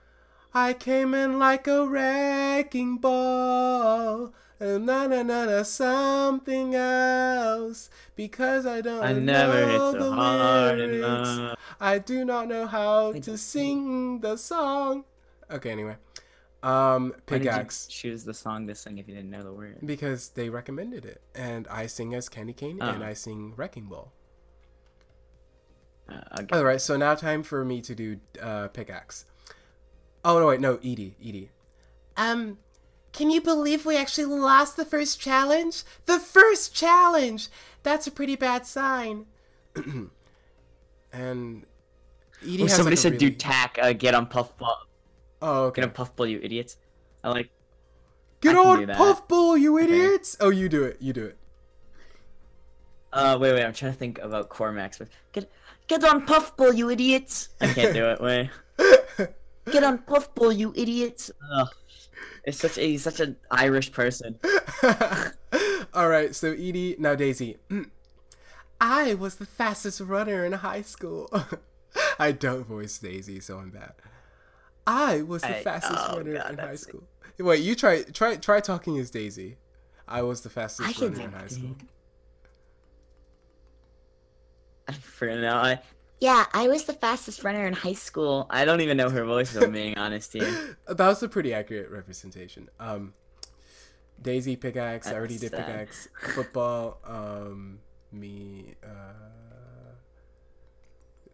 Speaker 1: I came in like a wrecking ball. Something else, because I
Speaker 2: never hit
Speaker 1: know
Speaker 2: so
Speaker 1: the
Speaker 2: hard
Speaker 1: lyrics.
Speaker 2: enough.
Speaker 1: I do not know how to sing the song. Okay, anyway. Pickaxe.
Speaker 2: Choose the song to sing if you didn't know the word.
Speaker 1: Because they recommended it, and I sing as Candy Cane, and I sing Wrecking Ball.
Speaker 2: Okay.
Speaker 1: Alright, so now time for me to do Pickaxe. Oh, no, wait, no, Edie. Can you believe we actually lost the first challenge? The first challenge! That's a pretty bad sign. And Edie has
Speaker 2: somebody
Speaker 1: like
Speaker 2: said
Speaker 1: really...
Speaker 2: do tack, get on Puffball.
Speaker 1: Oh, okay.
Speaker 2: Get on Puffball, you idiots.
Speaker 1: Get on Puffball, you idiots! Okay. Oh, you do it.
Speaker 2: Wait, I'm trying to think about Cormax. Get on Puffball, you idiots! I can't do it, wait. Get on Puffball, you idiots! Ugh. He's such an Irish person.
Speaker 1: Alright, so Edie, now Daisy. I was the fastest runner in high school. I don't voice Daisy, so I'm bad. I was the fastest runner in high school. Wait, you try talking as Daisy. I was the fastest runner in high school.
Speaker 2: For now, yeah, I was the fastest runner in high school. I don't even know her voice, if I'm being honest here.
Speaker 1: That was a pretty accurate representation. Daisy, Pickaxe, I already did Pickaxe. Football, me,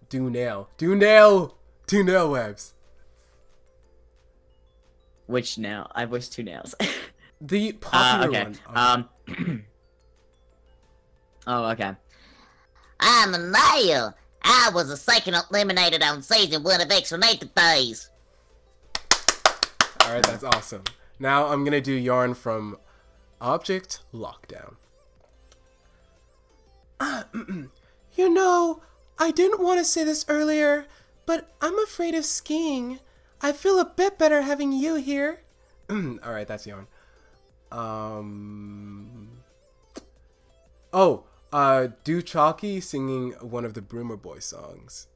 Speaker 1: do nail Webs.
Speaker 2: Which nail? I voiced 2 nails.
Speaker 1: The popular one.
Speaker 2: Oh, okay.
Speaker 3: I'm a nail. I was a second eliminated on season 1 of X-Rated Days.
Speaker 1: Alright, that's awesome. Now I'm gonna do yarn from Object Lockdown. You know, I didn't want to say this earlier, but I'm afraid of skiing. I feel a bit better having you here. Alright, that's yarn. Do Chalky singing one of the Broomer Boy songs.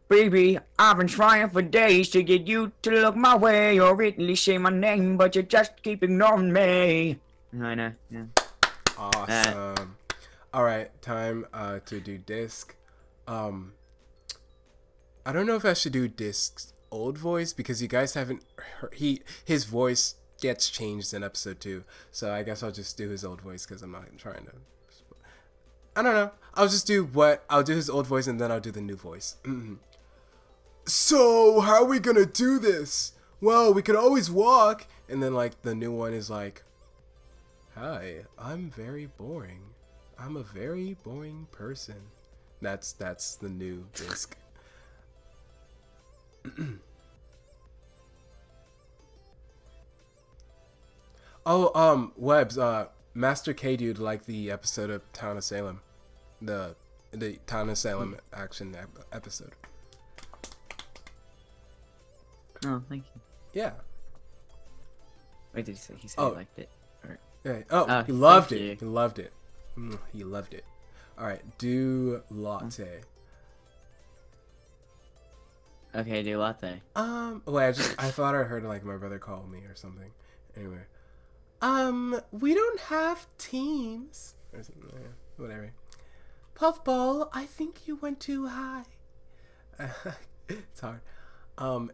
Speaker 2: Baby, I've been trying for days to get you to look my way or at least say my name, but you just keep ignoring me. I know, yeah.
Speaker 1: Awesome. Alright, time to do disc. I don't know if I should do disc's old voice because you guys haven't heard, his voice gets changed in episode 2. So I guess I'll just do his old voice because I'm not trying to. I don't know. I'll do his old voice and then I'll do the new voice. So, how are we gonna do this? Well, we could always walk. And then, like, the new one is like, hi, I'm very boring. I'm a very boring person. That's the new disc. Oh, Webs, Master K Dude liked the episode of Town of Salem. The Town of Salem action episode.
Speaker 2: Oh, thank you.
Speaker 1: Yeah.
Speaker 2: Wait, did he say he said he liked it? Or...
Speaker 1: Yeah. Oh, he loved it. He loved it. He loved it. All right, do latte.
Speaker 2: Okay, do latte.
Speaker 1: Wait, I thought I heard like my brother call me or something. Anyway. We don't have teams. Or something, yeah, whatever. Puffball, I think you went too high. It's hard.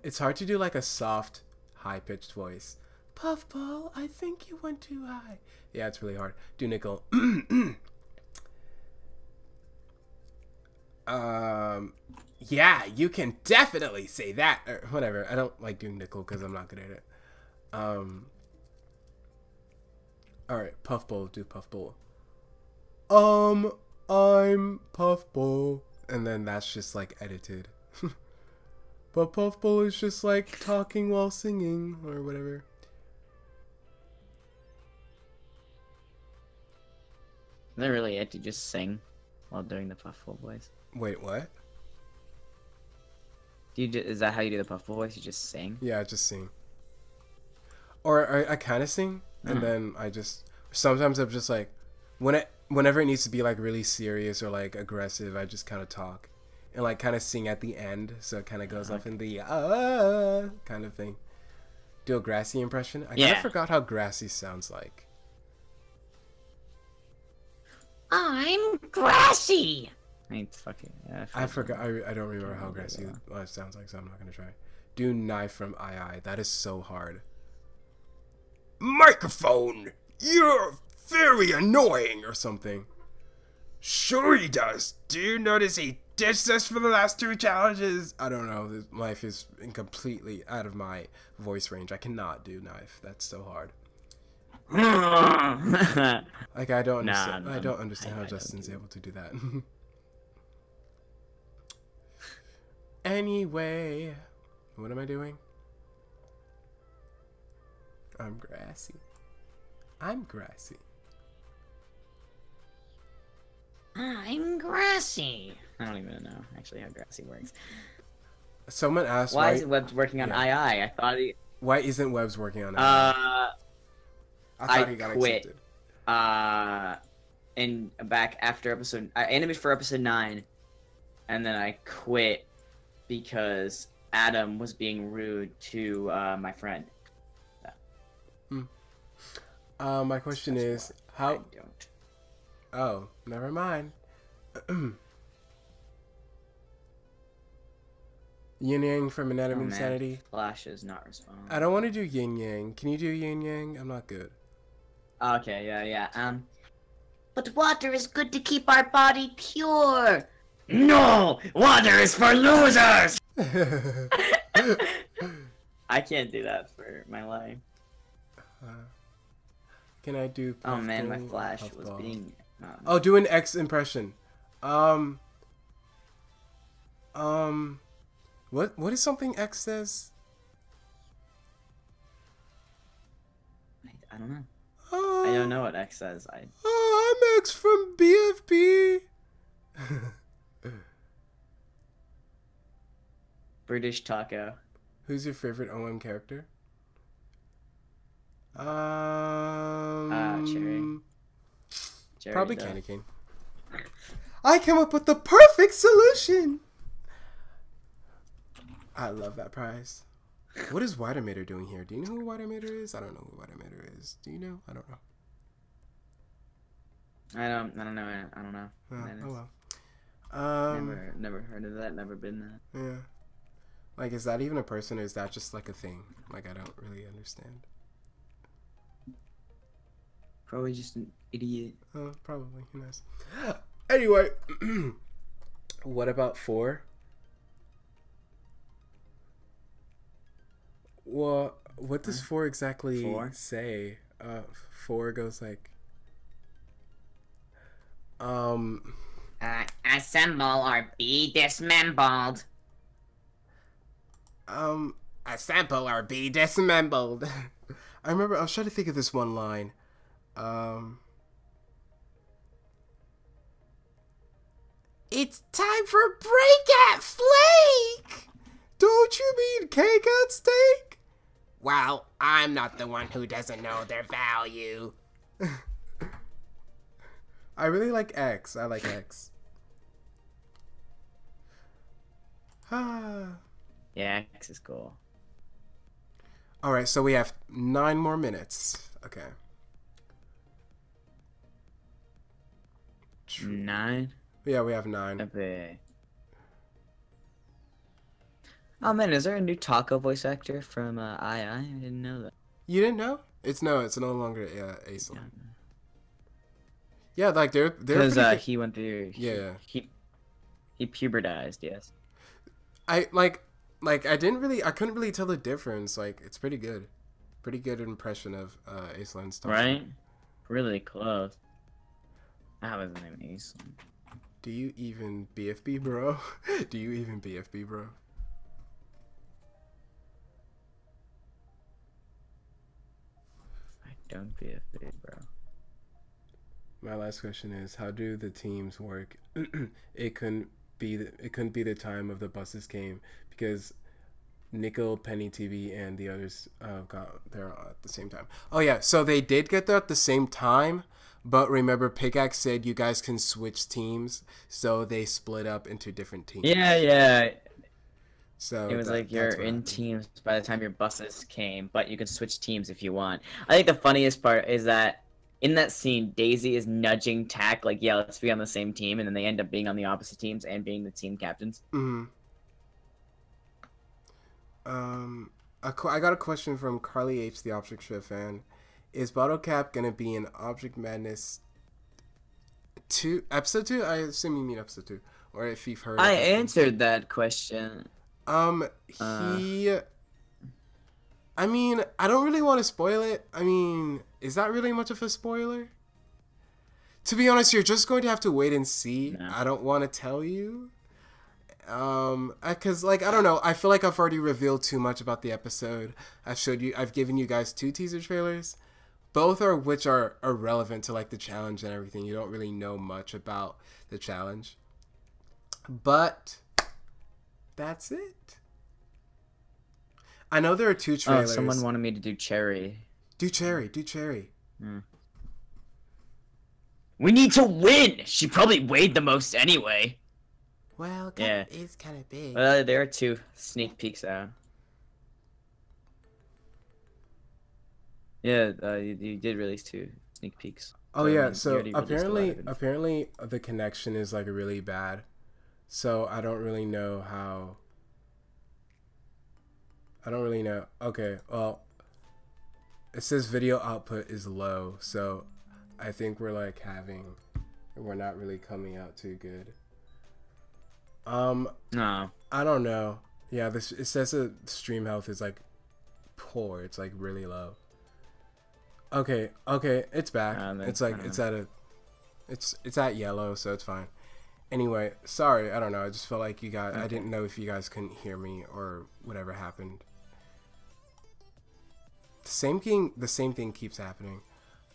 Speaker 1: It's hard to do like a soft, high-pitched voice. Puffball, I think you went too high. Yeah, it's really hard. Do nickel. Yeah, you can definitely say that. Or whatever. I don't like doing nickel because I'm not good at it. Alright, Puffball, do Puffball. I'm Puffball. And then that's just like edited. But Puffball is just like talking while singing or whatever.
Speaker 2: Is that really it? You just sing while doing the Puffball voice?
Speaker 1: Wait, what?
Speaker 2: Is that how you do the Puffball voice? You just sing?
Speaker 1: Yeah, I just sing. Or I kind of sing, and then sometimes I'm just like, whenever it needs to be like really serious or like aggressive, I just kind of talk. And like kind of sing at the end, so it kind of goes off in the kind of thing. Do a Grassy impression? I kind of forgot how Grassy sounds like.
Speaker 3: I'm Grassy.
Speaker 1: I forgot. I don't remember how Grassy sounds like, so I'm not gonna try. Do Knife from II. That is so hard. Microphone, you're very annoying, or something. Sure he does. Do you notice he ditched us for the last 2 challenges? I don't know. This life is completely out of my voice range. I cannot do Knife. That's so hard. Like I don't understand. I don't understand how Justin's able to do that. Anyway, what am I doing? I'm Grassy. I'm Grassy.
Speaker 3: I'm Grassy.
Speaker 2: I don't even know actually how Grassy works.
Speaker 1: Someone asked
Speaker 2: why isn't Webbs working on II? I thought he.
Speaker 1: Why isn't Webbs working on II?
Speaker 2: I
Speaker 1: thought he got
Speaker 2: quit.
Speaker 1: accepted.
Speaker 2: And back after I animated for episode 9, and then I quit because Adam was being rude to my friend.
Speaker 1: My question is how.
Speaker 2: I don't.
Speaker 1: Oh, never mind. Yin Yang from Anatomy of Insanity.
Speaker 2: Flash is not responding.
Speaker 1: I don't want to do Yin Yang. Can you do Yin Yang? I'm not good.
Speaker 2: Okay, yeah.
Speaker 3: But water is good to keep our body pure.
Speaker 2: No! Water is for losers! I can't do that for my life.
Speaker 1: Can I do
Speaker 2: Oh man, my flash was being...
Speaker 1: Oh, do an X impression. What is something X says?
Speaker 2: I don't know.
Speaker 1: Oh,
Speaker 2: I don't know what X says.
Speaker 1: Oh, I'm X from BFB.
Speaker 2: British taco.
Speaker 1: Who's your favorite OM character?
Speaker 2: Cherry. Cherry
Speaker 1: Probably
Speaker 2: duh.
Speaker 1: Candy Cane. I came up with the perfect solution. I love that prize. What is Widermater doing here? Do you know who Widermater is? I don't know who Widermater is. Do you know? I don't know.
Speaker 2: I don't know. I don't know.
Speaker 1: Oh well.
Speaker 2: Never heard of that. Never been that.
Speaker 1: Yeah. Like, is that even a person or is that just like a thing? Like, I don't really understand.
Speaker 2: Probably just an idiot.
Speaker 1: Oh, probably. Who knows? Anyway, what about 4? Well, what does 4 exactly
Speaker 2: 4?
Speaker 1: say? 4 goes like,
Speaker 3: Assemble or be dismembered.
Speaker 1: assemble or be dismembered. I remember, I was trying to think of this one line. It's time for break at Flake! Don't you mean cake at steak? Well, I'm not the one who doesn't know their value. I really like X. I like X.
Speaker 2: Yeah, X is cool.
Speaker 1: Alright, so we have 9 more minutes. Okay.
Speaker 2: 9?
Speaker 1: Yeah, we have 9.
Speaker 2: Okay. Oh man, is there a new Taco voice actor from II? I didn't know that.
Speaker 1: You didn't know? It's no longer Aesop. Yeah, like they're
Speaker 2: Because
Speaker 1: pretty good.
Speaker 2: he went through. He pubertized. Yes.
Speaker 1: I couldn't really tell the difference. Like, it's pretty good impression of Aesop stuff.
Speaker 2: Right. Really close. That was his name, Aesop.
Speaker 1: Do you even BFB, bro? Do you even BFB, bro?
Speaker 2: I don't BFB, bro.
Speaker 1: My last question is, how do the teams work? It couldn't be the time of the buses came because Nickel, Penny TV, and the others got there at the same time. Oh yeah, so they did get there at the same time, but remember Pickaxe said you guys can switch teams, so they split up into different teams.
Speaker 2: Yeah.
Speaker 1: So
Speaker 2: it was like you're in teams by the time your buses came, but you can switch teams if you want. I think the funniest part is that in that scene, Daisy is nudging Tack, like, yeah, let's be on the same team, and then they end up being on the opposite teams and being the team captains.
Speaker 1: I got a question from Carly H, the Object Shift fan. Is Bottle Cap gonna be in Object Madness 2, episode 2? I assume you mean episode 2, or if you've heard.
Speaker 2: I answered that question.
Speaker 1: I mean, I don't really want to spoil it. I mean, is that really much of a spoiler? To be honest, you're just going to have to wait and see.
Speaker 2: No.
Speaker 1: I don't want to tell you. Cause like, I don't know. I feel like I've already revealed too much about the episode. I've given you guys 2 teaser trailers, both of which are relevant to like the challenge and everything. You don't really know much about the challenge, but that's it. I know there are 2 trailers.
Speaker 2: Oh, someone wanted me to do Cherry.
Speaker 1: Do Cherry.
Speaker 2: We need to win! She probably weighed the most anyway.
Speaker 1: Well,
Speaker 2: yeah.
Speaker 1: It's kind of big.
Speaker 2: There are 2 sneak peeks out. Yeah, you did release 2 sneak peeks.
Speaker 1: Oh yeah, so
Speaker 2: apparently
Speaker 1: the connection is like really bad. So I don't really know how. Okay, well, it says video output is low, so I think we're not really coming out too good.
Speaker 2: No.
Speaker 1: I don't know. Yeah, it says the stream health is like poor. It's like really low. Okay, it's back. It's like it's at yellow, so it's fine. Anyway, sorry, I don't know. I just felt like you guys. I didn't know if you guys couldn't hear me or whatever happened. The same thing keeps happening.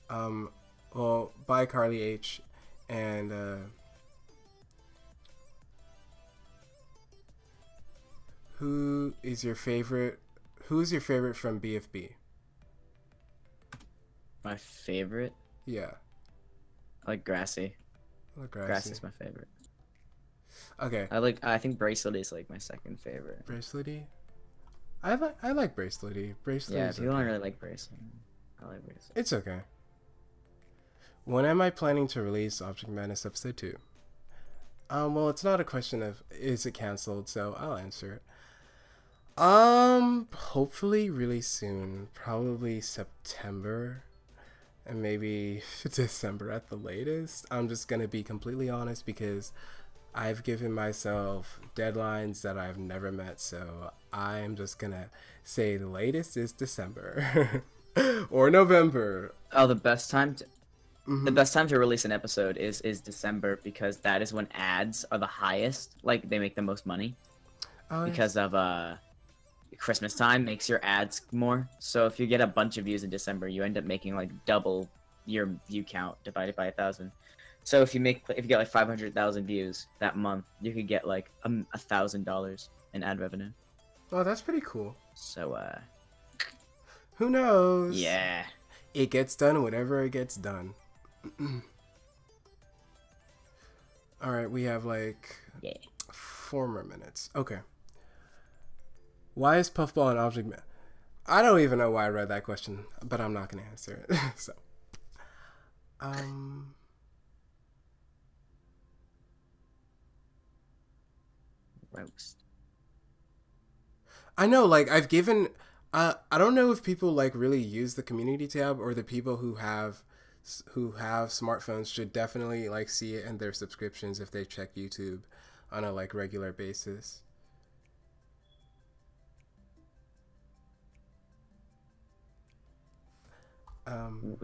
Speaker 1: Well, bye, Carly H. And who's your favorite from BFB?
Speaker 2: My favorite?
Speaker 1: Yeah.
Speaker 2: I like Grassy. Grassy's my favorite.
Speaker 1: Okay.
Speaker 2: I think Bracelety is like my second favorite.
Speaker 1: Bracelety? I like Bracelety. Bracelety.
Speaker 2: Yeah, people don't really like Bracelety. I like Bracelety.
Speaker 1: It's okay. When am I planning to release Object Madness Episode 2? Well, it's not a question of is it canceled, so I'll answer it. Hopefully really soon. Probably September. And maybe December at the latest. I'm just gonna be completely honest because I've given myself deadlines that I've never met, so I'm just gonna say the latest is December or November.
Speaker 2: Oh, the best time to release an episode is December, because that is when ads are the highest. Like, they make the most money.
Speaker 1: Oh,
Speaker 2: because of Christmas time makes your ads more. So if you get a bunch of views in December, you end up making like double your view count divided by 1,000. So if you get like 500,000 views that month, you could get like $1,000 in ad revenue.
Speaker 1: Oh, that's pretty cool.
Speaker 2: So
Speaker 1: who knows?
Speaker 2: Yeah,
Speaker 1: it gets done whenever it gets done. All right, we have like 4 more minutes. Okay. Why is Puffball an object? I don't even know why I read that question, but I'm not gonna answer it. So,
Speaker 2: roast.
Speaker 1: I know, like I've given. I don't know if people like really use the community tab, or the people who have smartphones should definitely like see it in their subscriptions if they check YouTube on a like regular basis.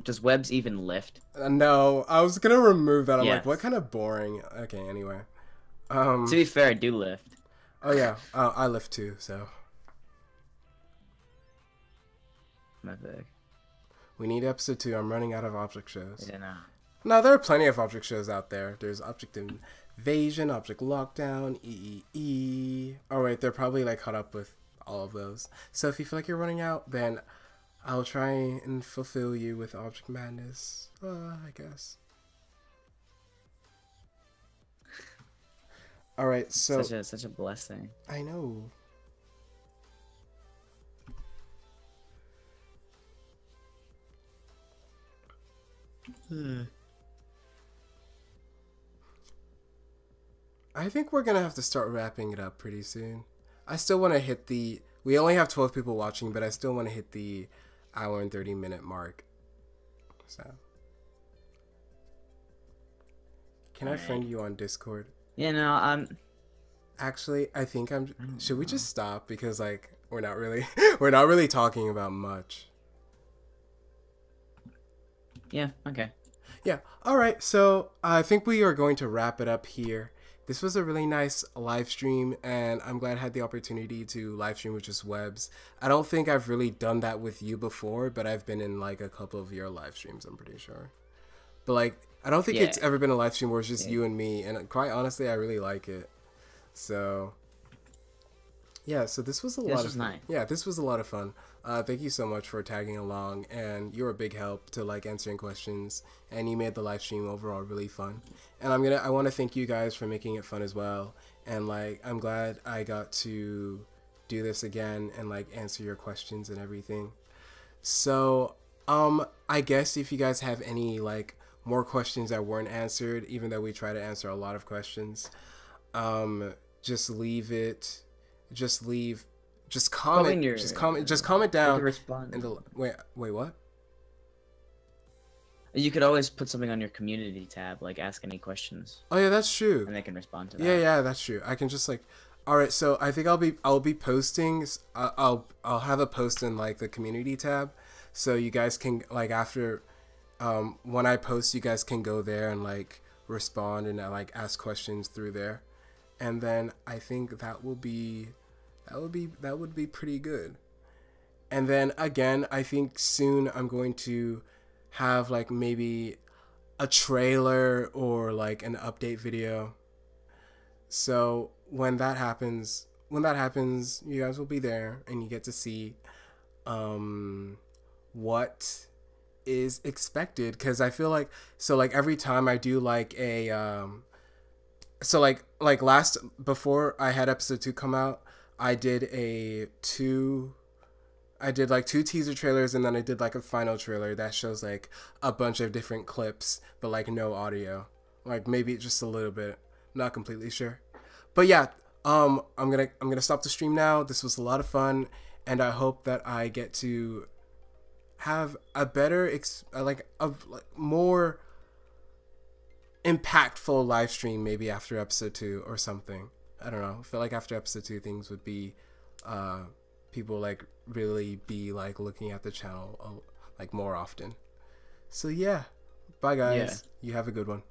Speaker 2: Does Webs even lift?
Speaker 1: No, I was gonna remove that. I'm like, what kind of boring. Okay, anyway.
Speaker 2: To be fair, I do lift.
Speaker 1: Oh yeah, I lift too. So.
Speaker 2: My big.
Speaker 1: We need episode 2. I'm running out of object shows.
Speaker 2: Yeah, no.
Speaker 1: No, there are plenty of object shows out there. There's Object Invasion, Object Lockdown, EEE. Oh wait, they're probably like caught up with all of those. So if you feel like you're running out, then I'll try and fulfill you with Object Madness. I guess. All right, so
Speaker 2: such a blessing.
Speaker 1: I know. I think we're gonna have to start wrapping it up pretty soon. I still want to hit the. We only have 12 people watching, but I still want to hit the hour and 30-minute mark. So, can I friend you on Discord?
Speaker 2: Yeah, no,
Speaker 1: Actually, I think should we just stop, because like we're not really talking about much.
Speaker 2: Yeah. Okay.
Speaker 1: Yeah. All right. So I think we are going to wrap it up here. This was a really nice live stream, and I'm glad I had the opportunity to live stream with just Webs. I don't think I've really done that with you before, but I've been in like a couple of your live streams, I'm pretty sure. But like, I don't think it's ever been a live stream where it's just you and me, and quite honestly, I really like it. So yeah, so this was a lot of fun.
Speaker 2: Nice.
Speaker 1: Yeah, this was a lot of fun. Thank you so much for tagging along, and you were a big help to like answering questions, and you made the live stream overall really fun. And I want to thank you guys for making it fun as well. And like, I'm glad I got to do this again and like answer your questions and everything. So I guess if you guys have any like more questions that weren't answered, even though we try to answer a lot of questions, just leave it. Just comment. Just comment down. In the, wait, what?
Speaker 2: You could always put something on your community tab, like ask any questions.
Speaker 1: Oh yeah, that's true.
Speaker 2: And they can respond to that.
Speaker 1: Yeah, that's true. I can just like, all right. So I think I'll be posting. I'll have a post in like the community tab, so you guys can like after, when I post, you guys can go there and like respond and like ask questions through there. And then I think that would be pretty good. And then again, I think soon I'm going to have like maybe a trailer or like an update video. So when that happens, you guys will be there and you get to see what is expected. Because I feel like, so like every time I do like a so like before I had episode 2 come out, I did like 2 teaser trailers, and then I did like a final trailer that shows like a bunch of different clips, but like no audio, like maybe just a little bit, not completely sure. But yeah, I'm gonna stop the stream now. This was a lot of fun, and I hope that I get to have a better more impactful live stream maybe after episode 2 or something. I don't know. I feel like after episode 2 things would be people like really be like looking at the channel like more often. So yeah, bye guys. You have a good one.